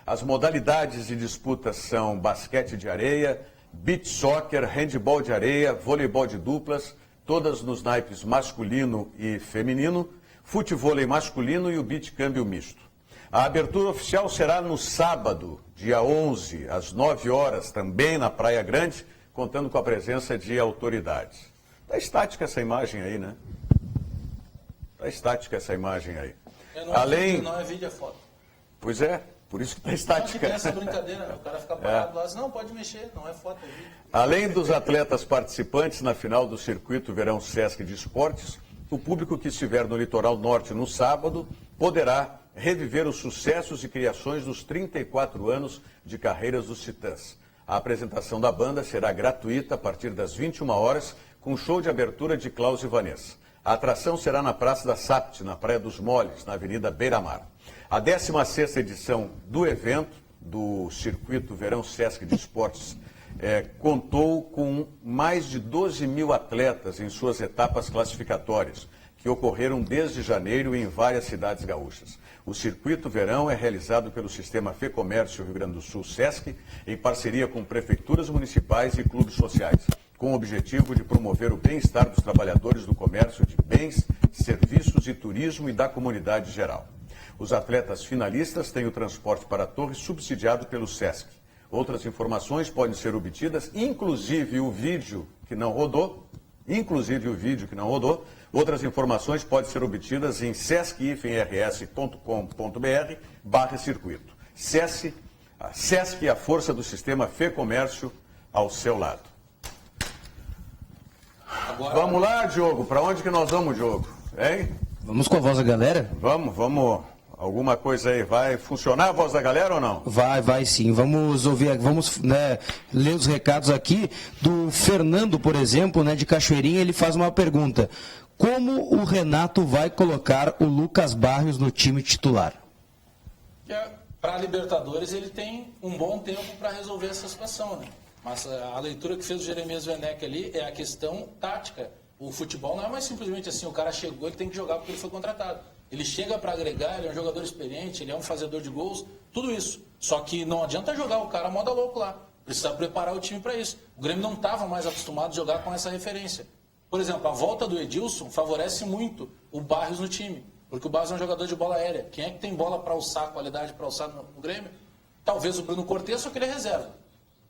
Speaker 1: As modalidades de disputa são basquete de areia, beach soccer, handebol de areia, voleibol de duplas, todas nos naipes masculino e feminino, futevôlei masculino e o beach câmbio misto. A abertura oficial será no sábado, dia 11, às 9 horas, também na Praia Grande, contando com a presença de autoridades. Está estática essa imagem aí, né? Está estática essa imagem aí.
Speaker 6: Não é vídeo, é foto.
Speaker 1: Pois é. Por isso que está estática.
Speaker 6: Tem essa brincadeira, o cara fica parado lá, não, pode mexer, não é foto, é vídeo.
Speaker 1: Além dos atletas participantes na final do Circuito Verão Sesc de Esportes, o público que estiver no Litoral Norte no sábado poderá reviver os sucessos e criações dos 34 anos de carreiras dos Titãs. A apresentação da banda será gratuita a partir das 21 horas, com show de abertura de Klaus e Vanessa. A atração será na Praça da Sapt, na Praia dos Moles, na Avenida Beira Mar. A 16ª edição do evento, do Circuito Verão Sesc de Esportes, contou com mais de 12.000 atletas em suas etapas classificatórias, que ocorreram desde janeiro em várias cidades gaúchas. O Circuito Verão é realizado pelo Sistema Fê-Comércio Rio Grande do Sul, Sesc, em parceria com prefeituras municipais e clubes sociais, com o objetivo de promover o bem-estar dos trabalhadores do comércio de bens, serviços e turismo e da comunidade geral. Os atletas finalistas têm o transporte para Torres subsidiado pelo Sesc. Outras informações podem ser obtidas, inclusive o vídeo que não rodou. Outras informações podem ser obtidas em sesc-rs.com.br/circuito. Sesc, a força do sistema Fê-Comércio ao seu lado.
Speaker 6: Agora...
Speaker 1: Vamos lá, Diogo. Para onde que nós vamos, Diogo? Hein?
Speaker 5: Vamos com a voz da galera?
Speaker 1: Vamos. Alguma coisa aí, vai funcionar a voz da galera ou não?
Speaker 5: Vai sim. Vamos ouvir, ler os recados aqui do Fernando, por exemplo, de Cachoeirinha. Ele faz uma pergunta: como o Renato vai colocar o Lucas Barrios no time titular?
Speaker 6: Para a Libertadores ele tem um bom tempo para resolver essa situação, né? Mas a leitura que fez o Jeremias Werneck ali é a questão tática. O futebol não é mais simplesmente assim, o cara chegou, ele tem que jogar porque ele foi contratado. Ele chega para agregar, ele é um jogador experiente, ele é um fazedor de gols, tudo isso. Só que não adianta jogar o cara moda louco lá. Precisa preparar o time para isso. O Grêmio não estava mais acostumado a jogar com essa referência. Por exemplo, a volta do Edilson favorece muito o Barrios no time. Porque o Barrios é um jogador de bola aérea. Quem é que tem bola para alçar, qualidade para alçar no Grêmio? Talvez o Bruno Cortez, só que ele é reserva.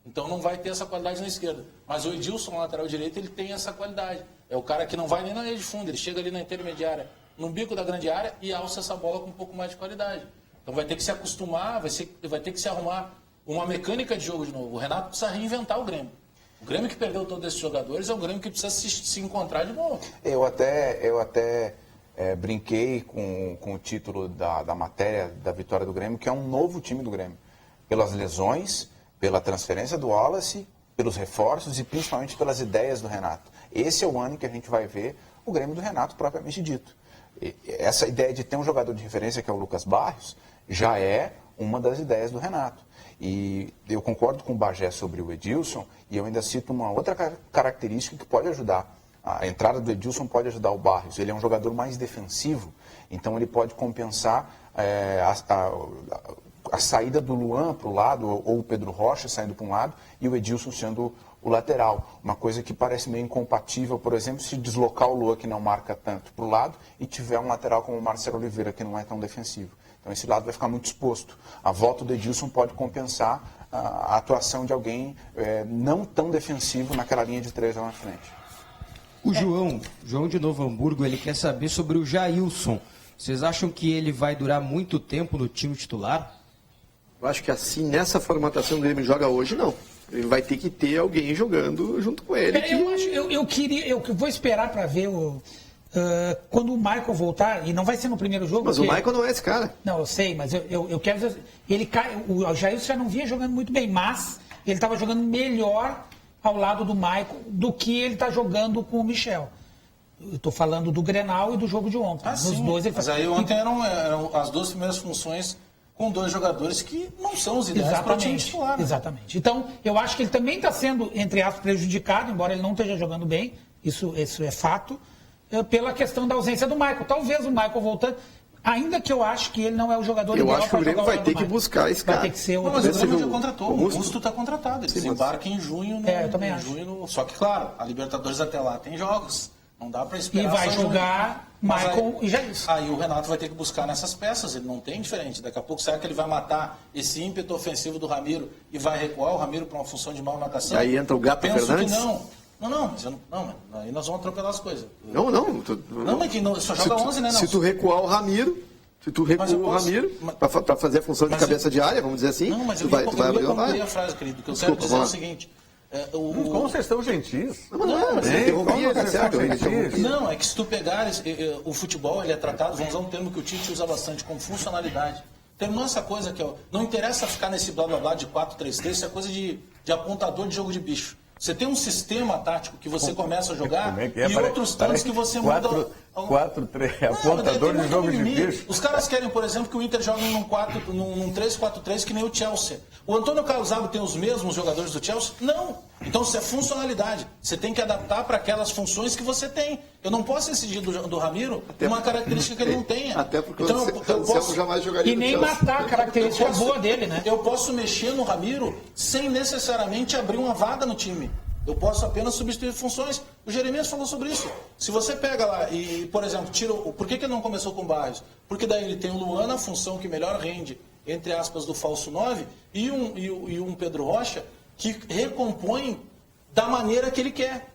Speaker 6: Então não vai ter essa qualidade na esquerda. Mas o Edilson, na lateral direita, ele tem essa qualidade. É o cara que não vai nem na linha de fundo, ele chega ali na intermediária, no bico da grande área e alça essa bola com um pouco mais de qualidade. Então vai ter que se acostumar, vai ter que se arrumar uma mecânica de jogo de novo. O Renato precisa reinventar o Grêmio. O Grêmio que perdeu todos esses jogadores é o Grêmio que precisa se encontrar de novo.
Speaker 2: Eu até brinquei com o título da matéria da vitória do Grêmio, que é um novo time do Grêmio. Pelas lesões, pela transferência do Wallace, pelos reforços e principalmente pelas ideias do Renato. Esse é o ano que a gente vai ver o Grêmio do Renato propriamente dito. Essa ideia de ter um jogador de referência, que é o Lucas Barrios, já é uma das ideias do Renato. E eu concordo com o Bagé sobre o Edilson, e eu ainda cito uma outra característica que pode ajudar. A entrada do Edilson pode ajudar o Barrios. Ele é um jogador mais defensivo, então ele pode compensar a saída do Luan para o lado, ou o Pedro Rocha saindo para um lado, e o Edilson sendo o lateral. Uma coisa que parece meio incompatível, por exemplo, se deslocar o Luan, que não marca tanto, para o lado, e tiver um lateral como o Marcelo Oliveira, que não é tão defensivo. Então esse lado vai ficar muito exposto. A volta do Edilson pode compensar a atuação de alguém não tão defensivo naquela linha de 3 lá na frente.
Speaker 5: O João de Novo Hamburgo, ele quer saber sobre o Jailson. Vocês acham que ele vai durar muito tempo no time titular?
Speaker 3: Eu acho que assim, nessa formatação que o Grêmio joga hoje, não. Ele vai ter que ter alguém jogando junto com ele.
Speaker 4: Eu vou esperar para ver quando o Michael voltar, e não vai ser no primeiro jogo.
Speaker 3: Mas
Speaker 4: porque...
Speaker 3: o Michael não é esse cara.
Speaker 4: Não, eu sei, mas eu quero dizer, o Jailson já não vinha jogando muito bem, mas ele estava jogando melhor ao lado do Michael do que ele está jogando com o Michel. Eu estou falando do Grenal e do jogo de ontem. Nos dois ele
Speaker 6: mas aí ontem eram as duas primeiras funções com dois jogadores que não são os ideais para o time titular. Né?
Speaker 4: Exatamente. Então, eu acho que ele também está sendo, entre aspas, prejudicado, embora ele não esteja jogando bem, isso é fato, pela questão da ausência do Michael. Talvez o Michael voltando, ainda que eu acho que ele não é o jogador ideal.
Speaker 3: Eu acho que o Grêmio vai ter que buscar esse cara.
Speaker 4: Vai ter que ser
Speaker 6: o... Não, mas o Grêmio já contratou, o Augusto está contratado. Ele desembarca em junho.
Speaker 4: Eu também acho.
Speaker 6: Só que, claro, a Libertadores até lá tem jogos. Não dá para esperar.
Speaker 4: E vai jogar Michael e Jailson.
Speaker 6: Aí o Renato vai ter que buscar nessas peças, ele não tem diferente. Daqui a pouco, será que ele vai matar esse ímpeto ofensivo do Ramiro e vai recuar o Ramiro para uma função de marcação?
Speaker 3: E aí entra o Gato Fernandes?
Speaker 6: Não, aí nós vamos atropelar as coisas.
Speaker 3: Não,
Speaker 6: mas que só joga 11, né?
Speaker 3: Se tu recuar o Ramiro, para fazer a função de cabeça de área, vamos dizer assim,
Speaker 6: não, mas
Speaker 3: tu vai abrir uma área.
Speaker 6: A frase, querido, que eu quero dizer é o seguinte...
Speaker 1: Como vocês estão gentis?
Speaker 6: Não, é que se tu pegares, o futebol ele é tratado, vamos usar um termo que o Tite usa bastante, como funcionalidade. Terminou essa coisa que não interessa ficar nesse blá blá blá de 4-3-3, isso é coisa de apontador de jogo de bicho. Você tem um sistema tático que você começa a jogar e outros tantos que você muda...
Speaker 1: 4-3, apontador de jogo de bicho.
Speaker 6: Os caras querem, por exemplo, que o Inter jogue num 3-4-3 que nem o Chelsea. O Antônio Carlos Zago tem os mesmos jogadores do Chelsea? Não. Então isso é funcionalidade. Você tem que adaptar para aquelas funções que você tem. Eu não posso exigir do Ramiro uma característica que ele não tenha.
Speaker 3: Até porque
Speaker 6: então,
Speaker 3: eu posso jamais jogaria
Speaker 4: e nem matar a característica boa dele, né?
Speaker 6: Eu posso mexer no Ramiro sem necessariamente abrir uma vaga no time. Eu posso apenas substituir funções. O Jeremias falou sobre isso. Se você pega lá e, por exemplo, tira... Por que ele não começou com o Barrios? Porque daí ele tem o Luan na função que melhor rende, entre aspas, do falso 9, e um Pedro Rocha que recompõe da maneira que ele quer.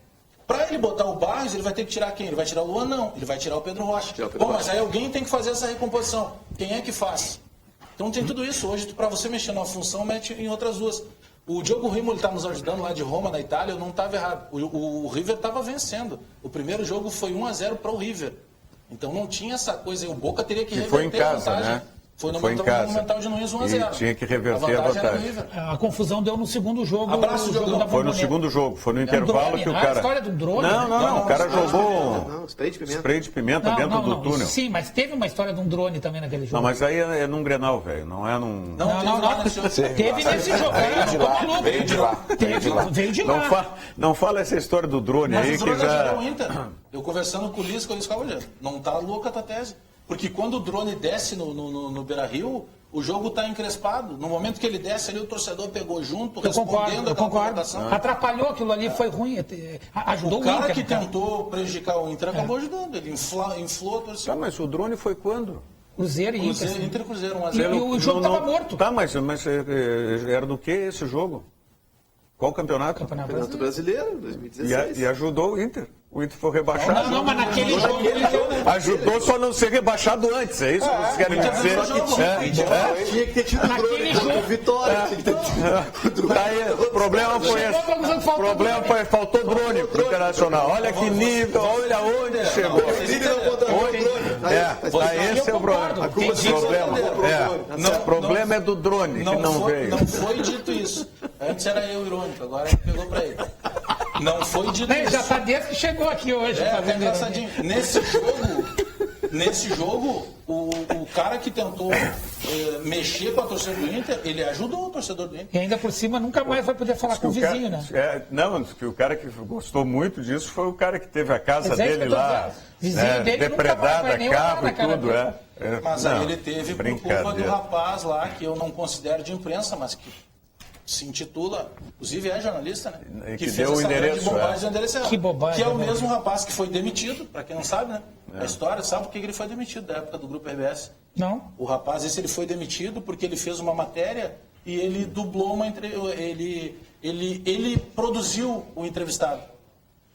Speaker 6: Para ele botar o Barrios, ele vai ter que tirar quem? Ele vai tirar o Luan? Não. Ele vai tirar o Pedro Rocha. Mas aí alguém tem que fazer essa recomposição. Quem é que faz? Então tem tudo isso. Hoje, para você mexer numa função, mete em outras duas. O Diogo Rimoli está nos ajudando lá de Roma, na Itália, eu não estava errado. O River estava vencendo. O primeiro jogo foi 1-0 para o River. Então não tinha essa coisa, o Boca teria que reverter
Speaker 1: foi em casa,
Speaker 6: a vantagem.
Speaker 1: né?
Speaker 6: Foi no
Speaker 1: em casa.
Speaker 6: Monumental de Nunes 1-0.
Speaker 1: E tinha que reverter a vantagem.
Speaker 4: A confusão deu no segundo jogo.
Speaker 6: Abraço, Diogão.
Speaker 1: Foi no segundo jogo, foi no intervalo
Speaker 4: drone,
Speaker 1: que o
Speaker 4: não é
Speaker 1: cara...
Speaker 4: a história do drone?
Speaker 1: Não, o cara jogou
Speaker 3: Não, spray de pimenta.
Speaker 1: spray de pimenta dentro do túnel.
Speaker 4: Sim, mas teve uma história de um drone também naquele jogo.
Speaker 1: Não, mas aí é num Grenal, velho, não é num...
Speaker 4: Teve nesse jogo. Veio de lá.
Speaker 1: Não fala essa história do drone
Speaker 6: Mas
Speaker 1: aí
Speaker 6: o drone
Speaker 1: que já...
Speaker 6: gerou o Inter. Eu conversando com o Lisca, eu disse, não tá louca a tua tese. Porque quando o drone desce no Beira-Rio, o jogo está encrespado. No momento que ele desce ali, o torcedor pegou junto, respondendo
Speaker 4: eu concordo. Atrapalhou aquilo ali, foi ruim. Ajudou o Inter.
Speaker 6: O cara que tentou prejudicar o Inter acabou ajudando. Ele inflou a torcida.
Speaker 1: Tá, mas o drone foi quando?
Speaker 4: Cruzeiro e Inter.
Speaker 6: Inter e Cruzeiro, 1-0.
Speaker 4: E o jogo estava morto.
Speaker 1: Tá, mas era do que esse jogo? Qual campeonato?
Speaker 3: Campeonato Brasileiro, 2016.
Speaker 1: E ajudou o Inter. O Inter foi rebaixado.
Speaker 4: Não, mas naquele jogo...
Speaker 1: Ajudou só não ser rebaixado antes, é isso que vocês querem dizer?
Speaker 3: Tinha que ter tido
Speaker 4: Naquele jogo...
Speaker 3: Vitória.
Speaker 1: O problema foi esse. O problema foi faltou drone pro Internacional. Olha que nível, olha onde chegou. Esse é o problema. O problema é do drone, que não veio.
Speaker 6: Não foi dito isso. Antes era eu irônico, agora pegou pra ele. Não foi dito isso.
Speaker 4: Já tá desde que chegou aqui hoje.
Speaker 6: Até engraçadinho. Nesse jogo, o cara que tentou mexer com a torcida do Inter, ele ajudou o torcedor do Inter.
Speaker 4: E ainda por cima nunca mais vai poder falar com o vizinho, né?
Speaker 1: O cara que gostou muito disso foi o cara que teve a casa dele lá, depredada, carro e tudo.
Speaker 6: Mas aí ele teve por culpa do rapaz lá, que eu não considero de imprensa, mas que se intitula, inclusive é jornalista, né?
Speaker 1: Que deu o endereço.
Speaker 4: Que bobagem.
Speaker 6: Que é o mesmo rapaz que foi demitido, para quem não sabe, né? A história, sabe por que ele foi demitido da época do Grupo RBS?
Speaker 4: Não.
Speaker 6: O rapaz, ele foi demitido porque ele fez uma matéria e ele dublou uma entrevista. Ele produziu o entrevistado.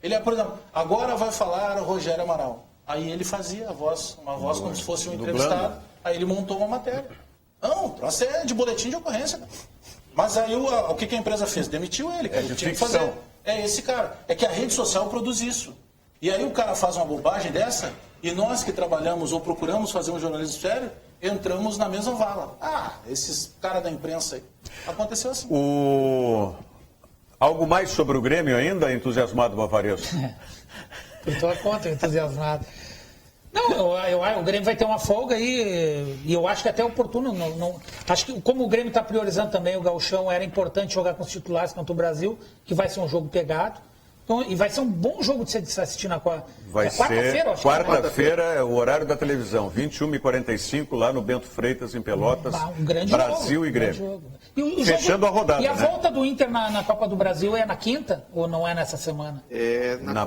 Speaker 6: Ele, por exemplo, agora vai falar o Rogério Amaral. Aí ele fazia uma voz como se fosse um entrevistado. Aí ele montou uma matéria. Não, o troço é de boletim de ocorrência, né? Mas aí o que a empresa fez? Demitiu ele, cara. Tinha que fazer. É esse cara. É que a rede social produz isso. E aí o cara faz uma bobagem dessa, e nós que trabalhamos ou procuramos fazer um jornalismo sério, entramos na mesma vala. Esses caras da imprensa aí. Aconteceu assim.
Speaker 1: Algo mais sobre o Grêmio ainda, entusiasmado Bavaresco?
Speaker 4: Eu estou a conta, entusiasmado. Não, o Grêmio vai ter uma folga aí, e eu acho que até é oportuno. Acho que como o Grêmio está priorizando também o Gauchão, era importante jogar com os titulares contra o Brasil, que vai ser um jogo pegado. Então, e vai ser um bom jogo de se assistir na quarta-feira.
Speaker 1: Quarta-feira é o horário da televisão, 21h45, lá no Bento Freitas, em Pelotas,
Speaker 4: um grande
Speaker 1: Brasil
Speaker 4: jogo,
Speaker 1: e Grêmio.
Speaker 4: Fechando
Speaker 1: a rodada.
Speaker 4: E a volta do Inter na Copa do Brasil é na quinta ou não é nessa semana?
Speaker 1: Na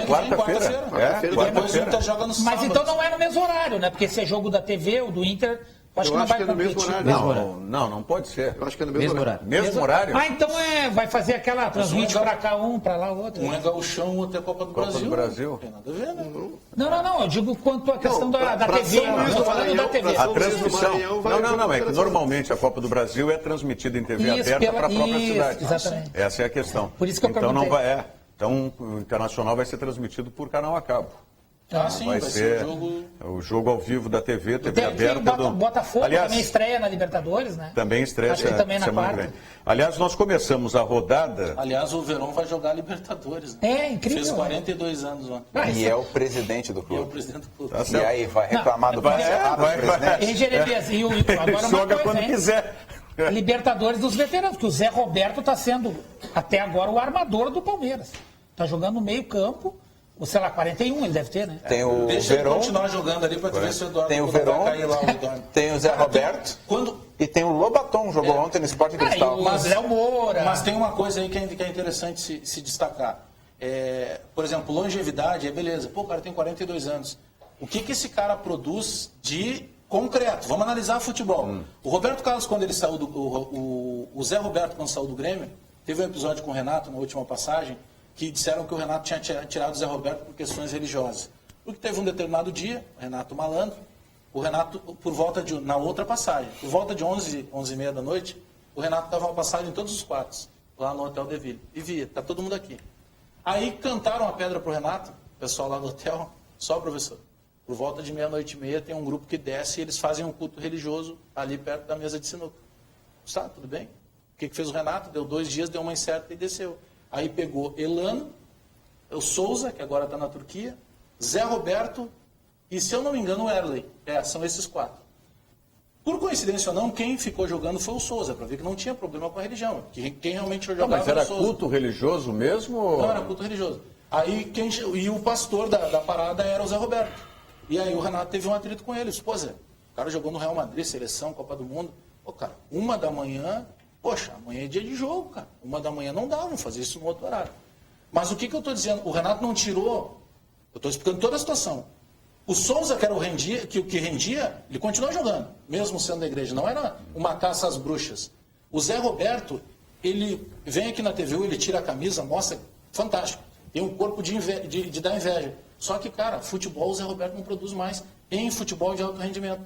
Speaker 1: quarta-feira.
Speaker 6: Depois o Inter joga no sábado.
Speaker 4: Mas então não é no mesmo horário, né? Porque se é jogo da TV ou do Inter... Acho que não vai competir.
Speaker 1: Não pode ser.
Speaker 3: Eu acho que é no mesmo horário.
Speaker 1: Mesmo horário?
Speaker 4: Então vai fazer aquela transmite para cá um, para lá outro.
Speaker 6: Um é Gauchão, outro é Copa do Brasil.
Speaker 1: Copa do Brasil.
Speaker 6: Não tem nada a ver, né?
Speaker 4: Não. Eu digo quanto à questão da TV.
Speaker 1: A transmissão. Não. É que normalmente a Copa do Brasil é transmitida em TV aberta para a própria cidade.
Speaker 4: Exatamente.
Speaker 1: Essa é a questão.
Speaker 4: Por isso que eu
Speaker 1: perguntei. Então o Internacional vai ser transmitido por canal a cabo.
Speaker 6: Sim,
Speaker 1: vai ser o jogo ao vivo da TV aberta.
Speaker 4: Botafogo também estreia na Libertadores, né?
Speaker 1: Também estreia semana que vem. Aliás, nós começamos a rodada...
Speaker 6: Aliás, o Verón vai jogar Libertadores, né?
Speaker 4: É, incrível.
Speaker 6: Fez 42 anos ontem.
Speaker 2: E é o presidente do clube.
Speaker 6: E
Speaker 2: aí, vai reclamar do presidente?
Speaker 1: Ele joga quando quiser.
Speaker 4: Libertadores dos veteranos, porque o Zé Roberto está sendo, até agora, o armador do Palmeiras. Está jogando no meio campo... Ou sei lá, 41 ele deve ter, né?
Speaker 2: Tem o
Speaker 6: Deixa
Speaker 2: Verón,
Speaker 6: ele continuar jogando ali para ver se o Eduardo
Speaker 2: tem o Verón,
Speaker 6: vai cair lá.
Speaker 2: Tem o Zé Roberto e tem o Lobaton, jogou ontem no Sport Cristal.
Speaker 4: Mas Léo Moura.
Speaker 6: Mas tem uma coisa aí que é interessante se destacar. Por exemplo, longevidade, beleza. Pô, o cara tem 42 anos. O que esse cara produz de concreto? Vamos analisar futebol. O Roberto Carlos, quando ele saiu o Zé Roberto, quando saiu do Grêmio, teve um episódio com o Renato na última passagem, que disseram que o Renato tinha tirado o Zé Roberto por questões religiosas. Porque teve um determinado dia, o Renato malandro, na outra passagem, por volta de 11h30 da noite, o Renato dava uma passagem em todos os quartos, lá no Hotel Deville, e via, tá todo mundo aqui. Aí cantaram a pedra pro Renato, o pessoal lá do hotel, só o professor. por volta de 00:30, tem um grupo que desce e eles fazem um culto religioso ali perto da mesa de sinuca. Tá, tudo bem. O que fez o Renato? Deu 2 dias, deu uma incerta e desceu. Aí pegou Elano, o Souza, que agora está na Turquia, Zé Roberto e, se eu não me engano, o Erley. São esses 4. Por coincidência ou não, quem ficou jogando foi o Souza, para ver que não tinha problema com a religião. Quem realmente jogava
Speaker 1: mas era
Speaker 6: o Souza.
Speaker 1: culto religioso mesmo? Ou...
Speaker 6: Não, era culto religioso. Aí, e o pastor da parada era o Zé Roberto. E aí o Renato teve um atrito com ele. Pô, Zé, o cara jogou no Real Madrid, seleção, Copa do Mundo. Pô, cara, 1h, poxa, amanhã é dia de jogo, cara. 1h não dá, vamos fazer isso no outro horário. Mas o que eu estou dizendo? O Renato não tirou, eu estou explicando toda a situação. O Souza, que era o que rendia, ele continuou jogando, mesmo sendo da igreja. Não era uma caça às bruxas. O Zé Roberto, ele vem aqui na TV, ele tira a camisa, mostra, fantástico. Tem um corpo de dar inveja. Só que, cara, futebol o Zé Roberto não produz mais em futebol de alto rendimento.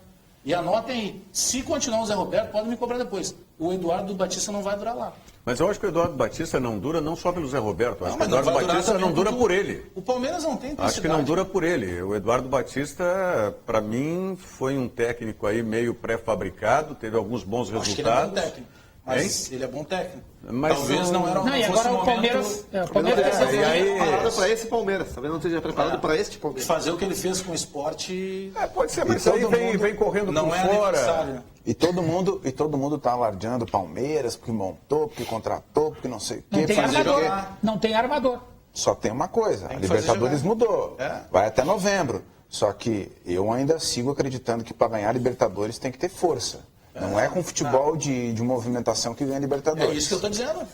Speaker 6: E anotem aí, se continuar o Zé Roberto, pode me cobrar depois. O Eduardo Batista não vai durar lá.
Speaker 1: Mas eu acho que o Eduardo Batista não dura não só pelo Zé Roberto, eu acho que o Eduardo Batista não dura por ele.
Speaker 6: O Palmeiras não tem intensidade.
Speaker 1: Acho que não dura por ele. O Eduardo Batista, para mim, foi um técnico aí meio pré-fabricado, teve alguns bons resultados.
Speaker 6: Acho que ele é bom técnico. Mas ele é bom técnico.
Speaker 1: Mas
Speaker 6: talvez não era
Speaker 4: não, e agora o Palmeiras
Speaker 3: preparado para esse Palmeiras. Talvez não esteja preparado para este Palmeiras.
Speaker 6: Fazer o que ele fez com o esporte.
Speaker 1: Pode ser, mas aí vem correndo
Speaker 6: não
Speaker 1: por
Speaker 6: é
Speaker 1: fora.
Speaker 2: E todo mundo tá alardeando o Palmeiras, porque montou, porque contratou, porque não sei o quê.
Speaker 4: Não tem armador.
Speaker 2: Só tem uma coisa, a Libertadores mudou. Vai até novembro. Só que eu ainda sigo acreditando que para ganhar a Libertadores tem que ter força. Não é com futebol de movimentação que ganha a Libertadores.
Speaker 6: É isso que eu estou dizendo.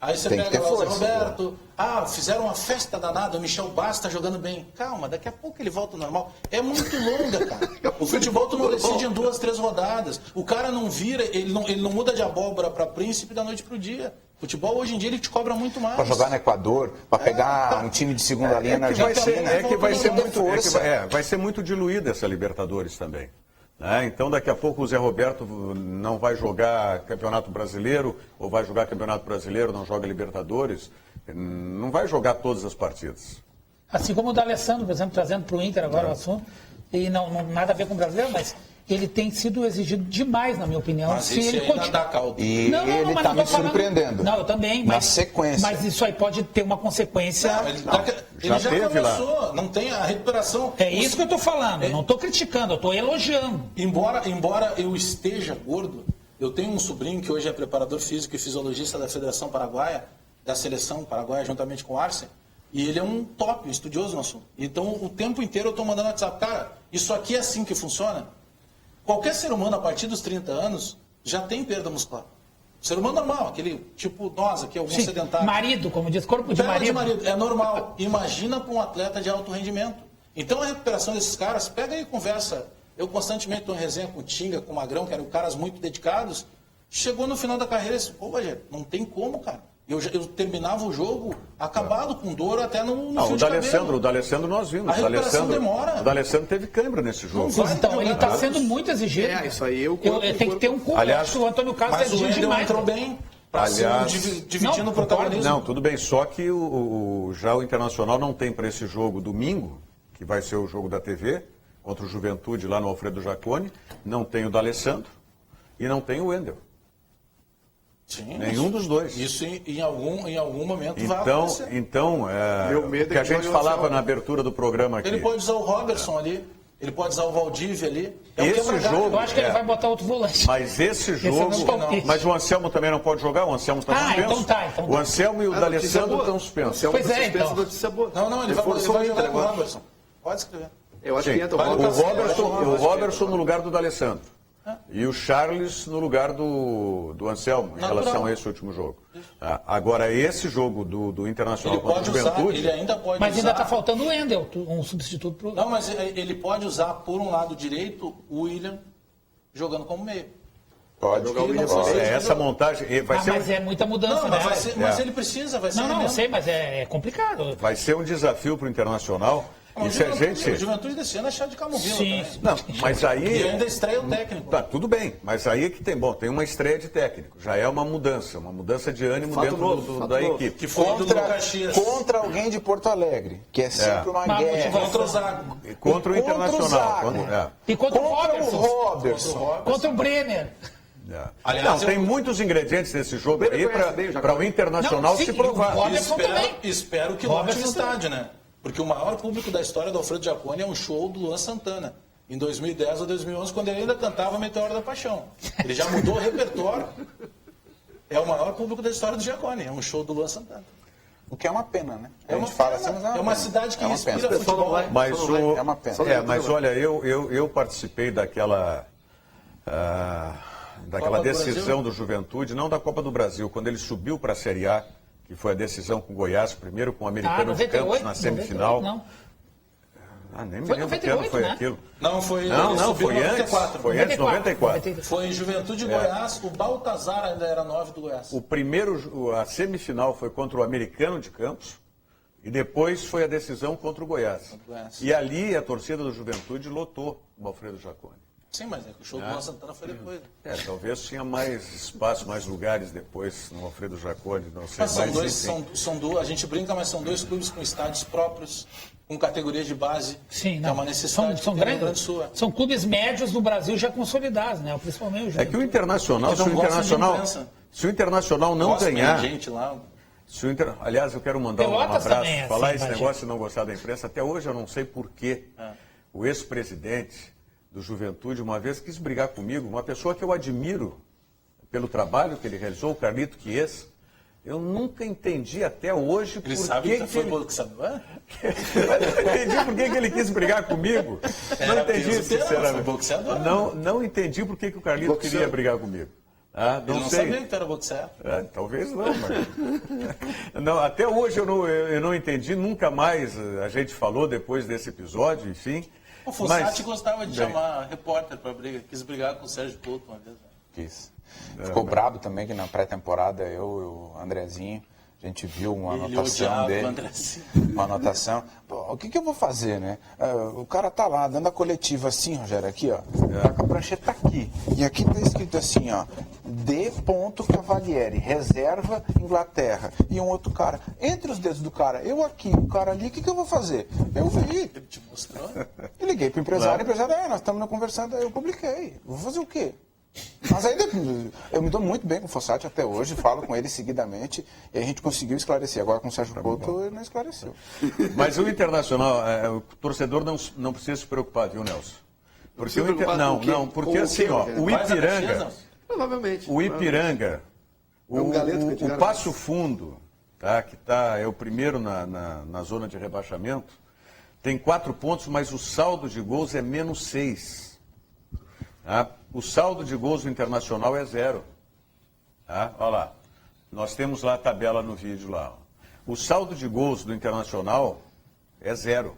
Speaker 6: Aí você pega lá o Zé Roberto, fizeram uma festa danada, o Michel Bastos está jogando bem. Calma, daqui a pouco ele volta ao normal. É muito longa, cara. O futebol tu não decide em 2, 3 rodadas. O cara não vira, ele não muda de abóbora para príncipe da noite para o dia. Futebol hoje em dia ele te cobra muito mais.
Speaker 2: Para jogar no Equador, para pegar um time de segunda linha na Argentina.
Speaker 1: Vai ser muito diluída essa Libertadores também. Então, daqui a pouco o Zé Roberto não vai jogar Campeonato Brasileiro, ou vai jogar Campeonato Brasileiro, não joga Libertadores. Não vai jogar todas as partidas.
Speaker 4: Assim como o D'Alessandro, por exemplo, trazendo para o Inter agora o assunto, e não nada a ver com o brasileiro, mas ele tem sido exigido demais, na minha opinião.
Speaker 6: Mas ele dá caldo.
Speaker 2: E ele está me surpreendendo.
Speaker 4: Não, eu também.
Speaker 2: Na sequência.
Speaker 4: Mas isso aí pode ter uma consequência.
Speaker 6: Ele já começou, lá. Não tem a recuperação.
Speaker 4: É isso que eu estou falando. Não estou criticando, eu estou elogiando.
Speaker 6: Embora eu esteja gordo, eu tenho um sobrinho que hoje é preparador físico e fisiologista da Federação Paraguaia, da Seleção Paraguaia, juntamente com o Arce. E ele é um top, um estudioso no assunto. Então, o tempo inteiro eu estou mandando WhatsApp. Cara, isso aqui é assim que funciona? Qualquer ser humano, a partir dos 30 anos, já tem perda muscular. Ser humano normal, aquele tipo nós aqui, algum sedentário.
Speaker 4: Marido, como diz, corpo de marido.
Speaker 6: É normal. Imagina para um atleta de alto rendimento. Então, a recuperação desses caras, pega aí e conversa. Eu constantemente estou em resenha com o Tinga, com o Magrão, que eram caras muito dedicados. Chegou no final da carreira e disse, pô, Rogério, não tem como, cara. Eu terminava o jogo acabado com dor até no fio de cabelo.
Speaker 1: O D'Alessandro nós vimos.
Speaker 6: A recuperação demora.
Speaker 1: O D'Alessandro teve cãibra nesse jogo.
Speaker 4: Então, ele está sendo muito exigido.
Speaker 3: Isso aí.
Speaker 4: Tem que ter um corpo.
Speaker 1: Aliás,
Speaker 4: o Antônio Carlos
Speaker 6: mas o Wendel entrou bem. Dividindo o protagonismo.
Speaker 1: Não, tudo bem. Só que já o Internacional não tem para esse jogo domingo, que vai ser o jogo da TV, contra o Juventude lá no Alfredo Jaconi, não tem o D'Alessandro e não tem o Wendel.
Speaker 6: Sim,
Speaker 1: nenhum dos dois.
Speaker 6: Isso em algum momento vai acontecer.
Speaker 1: Então, o que a gente falava na abertura do programa aqui.
Speaker 6: Ele pode usar o Robertson ali, ele pode usar o Valdívia ali.
Speaker 1: Esse jogo,
Speaker 4: eu acho que ele vai botar outro volante.
Speaker 1: Mas esse jogo... Mas o Anselmo também não pode jogar? O Anselmo está suspenso?
Speaker 4: Então
Speaker 1: o Anselmo e o D'Alessandro estão suspensos.
Speaker 4: Pois é, então.
Speaker 6: Não, ele vai jogar com o Robertson. Pode escrever.
Speaker 3: Eu acho que entra
Speaker 1: o Robertson no lugar do D'Alessandro. E o Charles no lugar do Anselmo, em relação a esse último jogo. Agora, esse jogo do Internacional contra o Juventude...
Speaker 6: Ele ainda pode
Speaker 4: mas ainda está faltando o Wendel, um substituto para o...
Speaker 6: Não, mas ele pode usar, por um lado direito, o William jogando como meio.
Speaker 2: Pode jogar o William.
Speaker 1: Essa montagem...
Speaker 4: mas é muita mudança, né?
Speaker 6: Mas ele precisa, vai ser...
Speaker 4: Não, eu sei, mas é complicado.
Speaker 1: Vai ser um desafio para o Internacional... E se a gente...
Speaker 6: O Juventude desse ano é chá de camomila
Speaker 4: Sim.
Speaker 6: também.
Speaker 1: Não, mas aí...
Speaker 6: E ainda estreia o técnico.
Speaker 1: Tá, tudo bem, mas aí que tem, bom, tem uma estreia de técnico, já é uma mudança de ânimo
Speaker 3: Fato
Speaker 1: dentro
Speaker 3: novo,
Speaker 1: da
Speaker 3: novo.
Speaker 1: equipe.
Speaker 6: Que foi do Caxias.
Speaker 2: Contra alguém de Porto Alegre, que é sempre uma
Speaker 4: Mas
Speaker 2: guerra.
Speaker 6: Contra o Zago.
Speaker 1: E contra o Internacional.
Speaker 2: Zago.
Speaker 4: E contra o
Speaker 2: Contra o
Speaker 4: Robertson.
Speaker 2: Robertson.
Speaker 4: Contra o Brenner.
Speaker 6: Aliás,
Speaker 1: Não, tem muitos ingredientes nesse jogo aí para o Internacional
Speaker 4: Não, sim,
Speaker 1: se provar.
Speaker 4: e o Robertson também.
Speaker 6: Espero que lote
Speaker 4: Robertson
Speaker 6: no estádio, né? Porque o maior público da história do Alfredo Jaconi é um show do Luan Santana. Em 2010 ou 2011, quando ele ainda cantava Meteoro da Paixão. Ele já mudou o repertório. É o maior público da história do Jaconi. É um show do Luan Santana.
Speaker 2: O que é uma pena, né?
Speaker 6: É uma
Speaker 2: fala
Speaker 6: pena.
Speaker 2: assim, mas
Speaker 6: É uma cidade que
Speaker 2: é uma
Speaker 6: respira
Speaker 2: pena.
Speaker 6: futebol.
Speaker 1: Mas,
Speaker 2: É uma pena.
Speaker 1: mas olha, eu participei daquela
Speaker 6: Copa do
Speaker 1: decisão
Speaker 6: Brasil?
Speaker 1: do Juventude, não da Copa do Brasil, quando ele subiu para a Série A, que foi a decisão com o Goiás, primeiro com o Americano de Campos na semifinal.
Speaker 4: 98, não.
Speaker 1: Nem me
Speaker 4: Foi
Speaker 1: lembro que ano
Speaker 4: 98,
Speaker 1: foi
Speaker 4: né?
Speaker 1: aquilo.
Speaker 6: Não, foi,
Speaker 1: Não,
Speaker 6: ele subiu
Speaker 1: foi
Speaker 6: em
Speaker 1: antes.
Speaker 6: 94.
Speaker 1: Foi antes, 94.
Speaker 6: Foi em Juventude Goiás, o Baltazar ainda era 9 do Goiás.
Speaker 1: A semifinal foi contra o Americano de Campos e depois foi a decisão contra o Goiás. E ali a torcida do Juventude lotou o Alfredo Jaconi.
Speaker 6: Sim, mas é que o show do Luan Santana foi depois.
Speaker 1: Talvez tinha mais espaço, mais lugares depois no Alfredo Jaconi, não sei.
Speaker 6: Mas são duas, a gente brinca, mas são dois clubes com estádios próprios, com categoria de base.
Speaker 4: Sim,
Speaker 6: que
Speaker 4: não.
Speaker 6: é uma necessidade
Speaker 4: São
Speaker 6: que tem no Rio Grande do
Speaker 4: grandes,
Speaker 6: Sul.
Speaker 4: são clubes médios no Brasil já consolidados, né? Principalmente o
Speaker 1: É que o
Speaker 4: Juventude.
Speaker 1: Internacional,
Speaker 6: Que
Speaker 1: se
Speaker 6: não
Speaker 1: o
Speaker 6: gostam de
Speaker 1: Internacional,
Speaker 6: imprensa.
Speaker 1: se o Internacional não
Speaker 6: Gosta,
Speaker 1: ganhar,
Speaker 6: tem gente lá.
Speaker 1: aliás, eu quero mandar um
Speaker 4: Pelotas
Speaker 1: abraço,
Speaker 4: também é
Speaker 1: falar
Speaker 4: assim,
Speaker 1: esse
Speaker 4: Bagé.
Speaker 1: negócio de não gostar da imprensa. Até hoje eu não sei por que o ex-presidente do Juventude uma vez quis brigar comigo, uma pessoa que eu admiro pelo trabalho que ele realizou, o Carlito Chiesa. Eu nunca entendi até hoje
Speaker 6: Ele
Speaker 1: por
Speaker 6: sabe
Speaker 1: que
Speaker 6: que foi
Speaker 1: ele...
Speaker 6: boxeador?
Speaker 1: Eu não entendi por que ele quis brigar comigo. Não entendi,
Speaker 6: peso peão,
Speaker 1: sinceramente.
Speaker 6: foi boxeador.
Speaker 1: Não entendi por que o Carlito queria brigar comigo.
Speaker 6: Ele
Speaker 1: Não
Speaker 6: não
Speaker 1: sei.
Speaker 6: sabia que tu era boxeador.
Speaker 1: Talvez não, mas... não, até hoje eu não entendi, nunca mais a gente falou depois desse episódio, enfim.
Speaker 6: O Fossati
Speaker 1: Mas,
Speaker 6: gostava de
Speaker 1: bem,
Speaker 6: chamar repórter para briga, quis brigar com o Sérgio Couto uma vez.
Speaker 2: Quis. Ficou brabo também que na pré-temporada eu e o Andrezinho, a gente viu uma
Speaker 6: Ele
Speaker 2: anotação
Speaker 6: odiava o
Speaker 2: dele.
Speaker 6: Andrezinho.
Speaker 2: Uma anotação. Pô, o que eu vou fazer, né? O cara tá lá dando a coletiva assim, Rogério, aqui, ó. Tá com a prancheta aqui. E aqui tá escrito assim, ó. D. Cavalieri, reserva Inglaterra. E um outro cara. Entre os dedos do cara, eu aqui, o cara ali, o que eu vou fazer? Eu vi.
Speaker 6: Ele te mostrou?
Speaker 2: Eu liguei pro empresário, o empresário, nós estamos conversando, eu publiquei. Vou fazer o quê? Mas ainda eu me dou muito bem com o Fossati até hoje, falo com ele seguidamente e a gente conseguiu esclarecer. Agora com o Sérgio Couto ele não esclareceu.
Speaker 1: Mas o Internacional, o torcedor não precisa se preocupar, viu, Nelson? Porque porque assim, ó, o Ipiranga,
Speaker 3: Provavelmente.
Speaker 1: o Ipiranga,
Speaker 3: um galeto que
Speaker 1: o
Speaker 3: tiveram.
Speaker 1: Passo Fundo, tá, que é o primeiro na zona de rebaixamento, tem 4 pontos, mas o saldo de gols é -6. Tá? O saldo de gols do Internacional é 0. Tá? Olha lá. Nós temos lá a tabela no vídeo lá. Ó. O saldo de gols do Internacional é 0.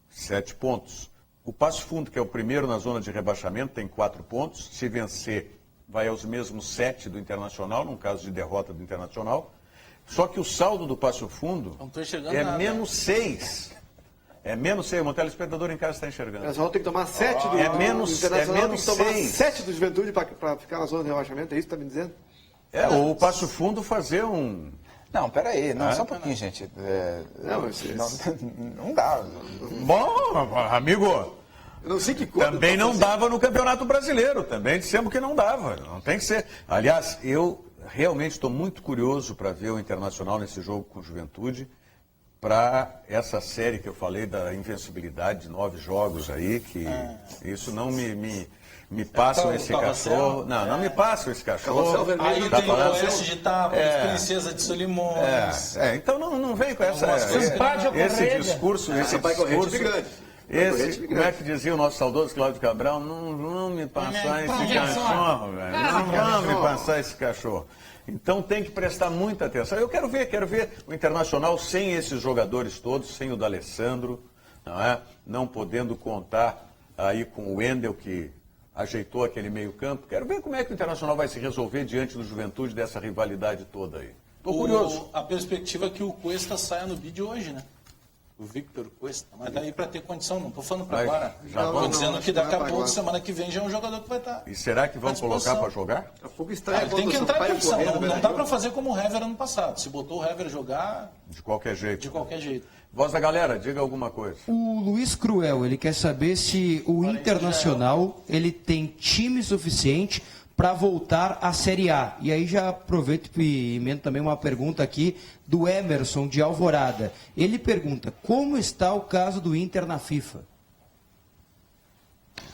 Speaker 1: 7 pontos. O Passo Fundo, que é o primeiro na zona de rebaixamento, tem 4 pontos. Se vencer, vai aos mesmos 7 do Internacional, num caso de derrota do Internacional. Só que o saldo do Passo Fundo
Speaker 6: Não tô enxergando
Speaker 1: é
Speaker 6: nada.
Speaker 1: -6. É -6, o telespectador em casa está enxergando.
Speaker 3: O Internacional tem que tomar 7 do
Speaker 1: É menos-
Speaker 3: o Internacional
Speaker 1: é
Speaker 3: tem que tomar
Speaker 1: -6.
Speaker 3: 7 do Juventude para ficar na zona de rebaixamento, é isso que está me dizendo?
Speaker 1: Ou o Passo Fundo fazer um...
Speaker 2: Não, peraí, só um pouquinho, gente. Não dá.
Speaker 1: Bom, amigo,
Speaker 3: Eu não sei que coisa.
Speaker 1: também não dava no Campeonato Brasileiro. Também dissemos que não dava. Não tem que ser. Aliás, eu realmente estou muito curioso para ver o Internacional nesse jogo com o Juventude, para essa série que eu falei da invencibilidade de 9 jogos aí, que isso não me passam esse cachorro. Não me passam esse cachorro.
Speaker 6: Aí
Speaker 1: Tá
Speaker 6: tem o
Speaker 1: falando?
Speaker 6: Oeste de Tapas, Princesa de Solimões.
Speaker 1: Então não vem com essa,
Speaker 4: Sampaio
Speaker 1: esse
Speaker 4: Correia.
Speaker 1: discurso,
Speaker 3: Sampaio Correia é time grande.
Speaker 1: esse, como é que dizia o nosso saudoso Cláudio Cabral? Não vão me passar esse cachorro, velho. Não vão me passar esse cachorro. Então tem que prestar muita atenção. Eu quero ver o Internacional sem esses jogadores todos, sem o D'Alessandro, não podendo contar aí com o Wendel, que ajeitou aquele meio-campo. Quero ver como é que o Internacional vai se resolver diante do Juventude dessa rivalidade toda aí. Estou curioso.
Speaker 6: A perspectiva é que o Cuesta saia no bid hoje, né? O Victor Cuesta, mas tá aí para ter condição, não estou falando para
Speaker 1: Mas
Speaker 6: agora.
Speaker 1: já
Speaker 6: Estou dizendo que daqui a pouco,
Speaker 3: agora.
Speaker 6: semana que vem, já é um jogador que vai estar.
Speaker 1: E será que vão colocar para jogar?
Speaker 3: Daqui a pouco estreia
Speaker 6: Ele tem que
Speaker 3: contra o
Speaker 6: entrar em
Speaker 3: Sampaio
Speaker 6: condição,
Speaker 3: Corrêa,
Speaker 6: não
Speaker 3: no
Speaker 6: dá
Speaker 3: Beira-Rio.
Speaker 6: para fazer como o Hever ano passado. Se botou o Hever jogar,
Speaker 1: De qualquer jeito.
Speaker 6: de qualquer jeito.
Speaker 1: Voz da galera, diga alguma coisa.
Speaker 5: O Luiz Cruel, ele quer saber se o Internacional ele tem time suficiente para voltar à Série A. E aí já aproveito e emendo também uma pergunta aqui do Emerson de Alvorada. Ele pergunta, como está o caso do Inter na FIFA?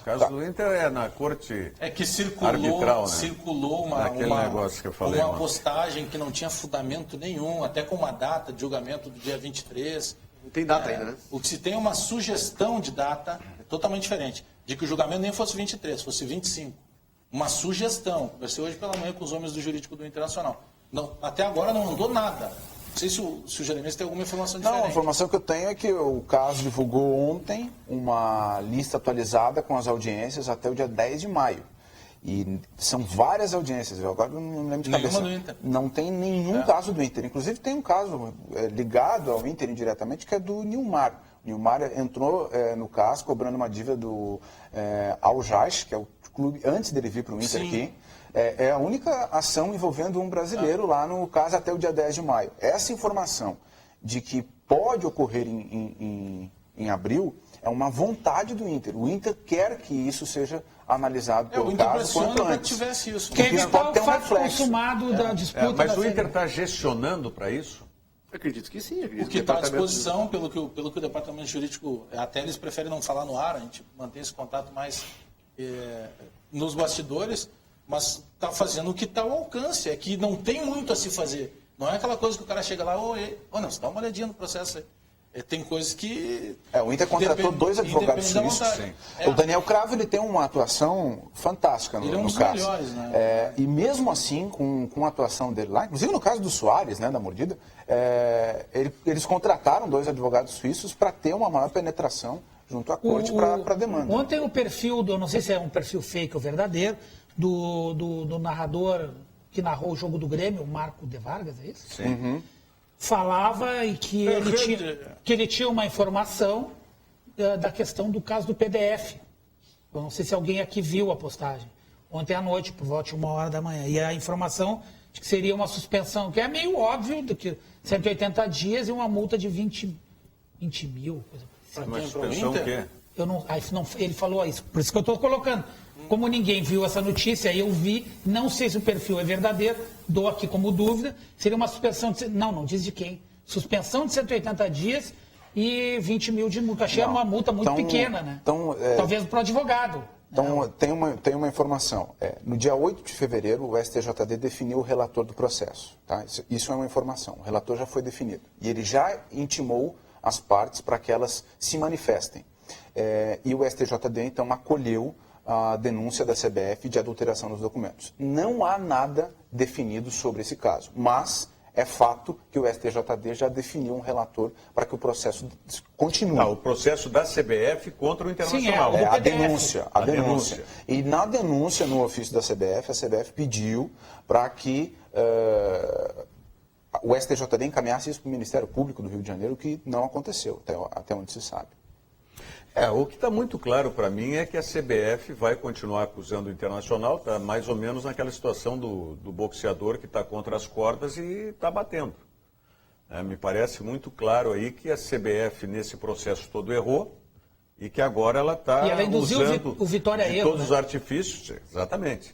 Speaker 1: O caso do Inter é na corte
Speaker 6: É que circulou,
Speaker 1: arbitral, né?
Speaker 6: circulou
Speaker 1: Daquele negócio que eu falei,
Speaker 6: uma
Speaker 1: mano.
Speaker 6: postagem que não tinha fundamento nenhum, até com uma data de julgamento do dia 23.
Speaker 3: Não tem data ainda, né?
Speaker 6: O que se tem é uma sugestão de data totalmente diferente, de que o julgamento nem fosse 23, fosse 25. Uma sugestão. Conversei hoje pela manhã com os homens do jurídico do Internacional. Não, até agora não andou nada. Não sei se o Jeremias tem alguma informação
Speaker 2: Não,
Speaker 6: diferente.
Speaker 2: a informação que eu tenho é que o caso divulgou ontem uma lista atualizada com as audiências até o dia 10 de maio. E são várias audiências, eu agora não lembro de
Speaker 6: Nenhuma
Speaker 2: cabeça.
Speaker 6: do Inter.
Speaker 2: Não tem nenhum caso do Inter. Inclusive tem um caso ligado ao Inter indiretamente, que é do Nilmar. O Nilmar entrou no caso cobrando uma dívida do Al Jaish, que é o clube antes dele vir para o Inter
Speaker 6: Sim.
Speaker 2: aqui. É a única ação envolvendo um brasileiro lá no caso até o dia 10 de maio. Essa informação de que pode ocorrer em abril é uma vontade do Inter. O Inter quer que isso seja analisado
Speaker 6: O
Speaker 2: pelo
Speaker 6: Inter
Speaker 2: caso
Speaker 6: pressiona
Speaker 2: quanto
Speaker 6: para que
Speaker 2: antes.
Speaker 6: tivesse isso.
Speaker 4: Quer
Speaker 2: Porque isso
Speaker 4: evitar
Speaker 2: pode
Speaker 4: o
Speaker 2: ter um
Speaker 4: fato
Speaker 2: reflexo.
Speaker 4: consumado da disputa
Speaker 1: Mas
Speaker 4: da
Speaker 1: o
Speaker 4: Série
Speaker 1: Inter
Speaker 4: B.
Speaker 1: está gestionando para isso?
Speaker 3: Acredito que sim.
Speaker 6: O que está à disposição, pelo que o departamento jurídico, até eles preferem não falar no ar, a gente mantém esse contato mais nos bastidores, mas está fazendo o que está ao alcance, é que não tem muito a se fazer. Não é aquela coisa que o cara chega lá, não, você dá uma olhadinha no processo aí. Tem coisas que...
Speaker 2: O Inter contratou dois advogados
Speaker 6: independe da
Speaker 2: suíços.
Speaker 6: vontade.
Speaker 2: O Daniel Cravo ele tem uma atuação fantástica
Speaker 6: Ele é um
Speaker 2: no
Speaker 6: dos
Speaker 2: caso.
Speaker 6: melhores, né?
Speaker 2: E mesmo assim, com a atuação dele lá, inclusive no caso do Soares, né, da mordida, eles contrataram dois advogados suíços para ter uma maior penetração junto à corte para a demanda.
Speaker 4: Ontem o perfil não sei se é um perfil fake ou verdadeiro, do narrador que narrou o jogo do Grêmio, o Marco de Vargas, é isso?
Speaker 1: Sim.
Speaker 4: Falava e que ele tinha uma informação da questão do caso do PDF. Eu não sei se alguém aqui viu a postagem. Ontem à noite, por volta de 1h da manhã. E a informação de que seria uma suspensão, que é meio óbvio, do que 180 dias e uma multa de 20 mil. Coisa
Speaker 6: Pra
Speaker 1: Mas
Speaker 6: quem? Pro
Speaker 1: suspensão o
Speaker 6: Inter?
Speaker 1: quê?
Speaker 4: ele falou isso, por isso que eu estou colocando. Como ninguém viu essa notícia, eu vi, não sei se o perfil é verdadeiro, dou aqui como dúvida, seria uma suspensão de... Não diz de quem. Suspensão de 180 dias e 20 mil de multa. Achei uma multa muito pequena, né? Talvez para o advogado.
Speaker 2: Então, tem uma informação. No dia 8 de fevereiro, o STJD definiu o relator do processo. Tá? Isso é uma informação. O relator já foi definido. E ele já intimou as partes para que elas se manifestem. E o STJD, então, acolheu a denúncia da CBF de adulteração dos documentos. Não há nada definido sobre esse caso, mas é fato que o STJD já definiu um relator para que o processo continue.
Speaker 1: O processo da CBF contra o Internacional.
Speaker 4: Sim,
Speaker 2: A
Speaker 4: PDF.
Speaker 2: denúncia. E na denúncia no ofício da CBF, a CBF pediu para que o STJD encaminhasse isso para o Ministério Público do Rio de Janeiro, o que não aconteceu, até onde se sabe.
Speaker 1: O que está muito claro para mim é que a CBF vai continuar acusando o Internacional, está mais ou menos naquela situação do boxeador que está contra as cordas e está batendo. Me parece muito claro aí que a CBF nesse processo todo errou e que agora ela está usando
Speaker 4: o Vitória
Speaker 1: de
Speaker 4: erro,
Speaker 1: todos os artifícios, exatamente.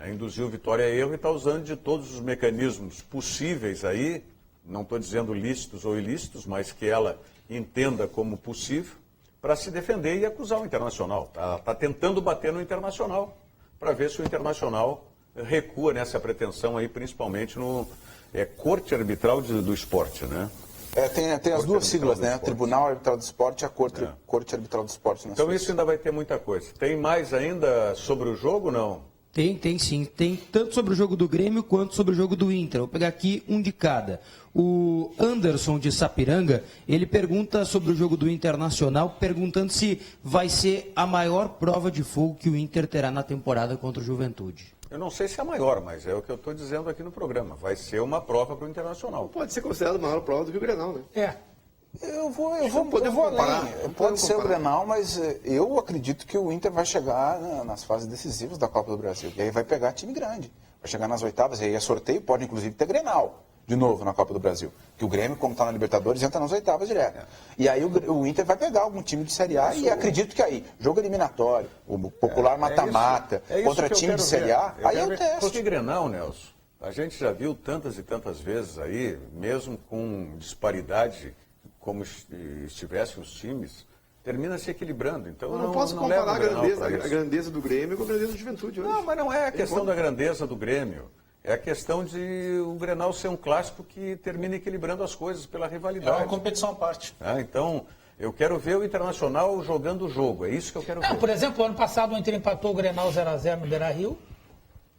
Speaker 1: Induziu o Vitória a erro e está usando de todos os mecanismos possíveis aí, não estou dizendo lícitos ou ilícitos, mas que ela entenda como possível, para se defender e acusar o Internacional. Está tentando bater no Internacional, para ver se o Internacional recua nessa pretensão aí, principalmente no Corte Arbitral do Esporte, né?
Speaker 2: Tem as duas siglas, né? Tribunal Arbitral do Esporte e a Corte Arbitral do Esporte.
Speaker 1: Então isso ainda vai ter muita coisa. Tem mais ainda sobre o jogo, não?
Speaker 5: Tem sim. Tem tanto sobre o jogo do Grêmio quanto sobre o jogo do Inter. Vou pegar aqui um de cada. O Anderson de Sapiranga, ele pergunta sobre o jogo do Internacional, perguntando se vai ser a maior prova de fogo que o Inter terá na temporada contra o Juventude.
Speaker 1: Eu não sei se é a maior, mas é o que eu estou dizendo aqui no programa. Vai ser uma prova para o Internacional.
Speaker 3: Pode ser considerado a maior prova do Rio Grenal, né?
Speaker 2: Eu vou além. Pode ser o Grenal, mas eu acredito que o Inter vai chegar nas fases decisivas da Copa do Brasil. E aí vai pegar time grande. Vai chegar nas oitavas, e aí é sorteio, pode inclusive ter Grenal de novo na Copa do Brasil. Que o Grêmio, como está na Libertadores, entra nas oitavas direto. E aí o Inter vai pegar algum time de Série A e acredito que aí, jogo eliminatório, o popular mata-mata, contra time de Série A, aí é o teste.
Speaker 1: Porque Grenal, Nelson, a gente já viu tantas e tantas vezes aí, mesmo com disparidade, como estivessem os times, termina se equilibrando. Então,
Speaker 3: eu não posso comparar a grandeza do Grêmio com a grandeza do Juventude hoje.
Speaker 1: Não, mas não é a questão da grandeza do Grêmio. É a questão de o Grenal ser um clássico que termina equilibrando as coisas pela rivalidade.
Speaker 6: É uma competição à parte.
Speaker 1: Então, eu quero ver o Internacional jogando o jogo. É isso que eu quero ver.
Speaker 4: Por exemplo, ano passado o Inter empatou o Grenal 0x0 no Beira-Rio.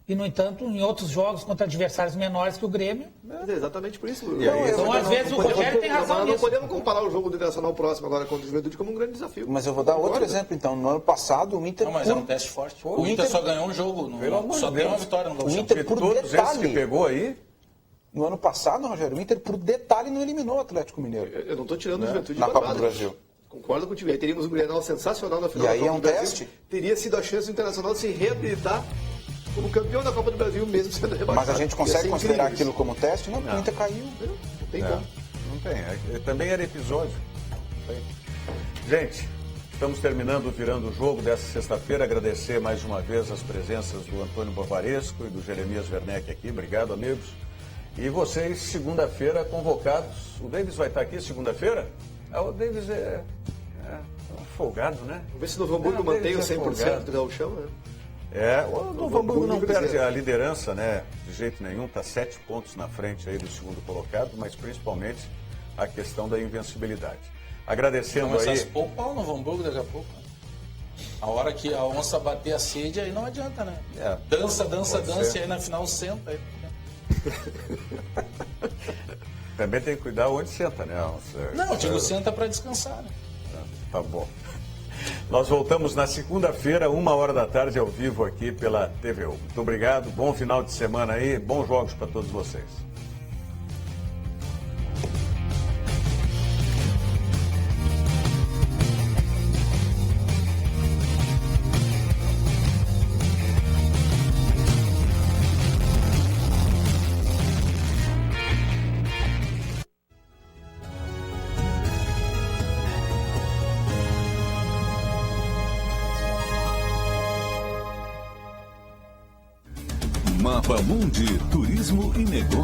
Speaker 4: E, no entanto, em outros jogos contra adversários menores que o Grêmio.
Speaker 3: É exatamente por isso.
Speaker 4: Então, às vezes, o Rogério tem razão nisso.
Speaker 3: Não podemos comparar o jogo do Internacional próximo agora contra o Juventude como um grande desafio.
Speaker 2: Mas eu vou dar outro exemplo, então. No ano passado, o Inter...
Speaker 6: Não, mas é um teste forte. O Inter só ganhou um jogo. Só tem uma vitória no Gauchão.
Speaker 2: O Inter, por
Speaker 1: todos
Speaker 2: detalhe...
Speaker 1: esses que pegou aí...
Speaker 2: No ano passado, Rogério, o Inter, por detalhe, não eliminou o Atlético Mineiro.
Speaker 3: Eu não estou tirando o Juventude
Speaker 2: na Copa do Brasil.
Speaker 3: Concordo contigo. Aí teríamos um Grenal sensacional na final da Copa do Brasil.
Speaker 2: Teste.
Speaker 3: Teria sido a chance do Internacional de se reabilitar como campeão da Copa do Brasil, mesmo sendo rebaixado.
Speaker 2: Mas a gente consegue considerar aquilo como teste? Não, porque o Inter caiu.
Speaker 3: Não tem como.
Speaker 1: Não tem. Também era episódio. Gente, estamos terminando o Virando o Jogo dessa sexta-feira. Agradecer mais uma vez as presenças do Antônio Bavaresco e do Jeremias Werneck aqui. Obrigado, amigos. E vocês, segunda-feira, convocados. O Davis vai estar aqui segunda-feira? O Davis é folgado, né?
Speaker 3: Vamos ver se o Novo Hamburgo mantém o 100% do Gauchão, né?
Speaker 1: O Novo Hamburgo não perde a liderança, né? De jeito nenhum, está 7 pontos na frente aí do segundo colocado, mas principalmente a questão da invencibilidade. Agradecendo aí...
Speaker 6: Começa a poupar o Novo Hamburgo daqui a pouco, né? A hora que a onça bater a sede, aí não adianta, né? Dança, e aí na final senta. Aí.
Speaker 1: Também tem que cuidar onde senta, né?
Speaker 6: Não, eu digo senta para descansar, né?
Speaker 1: Tá bom. Nós voltamos na segunda-feira, 1h da tarde, ao vivo aqui pela TVU. Muito obrigado, bom final de semana aí, bons jogos para todos vocês.
Speaker 7: Mapa Mundi, Turismo e Negócios.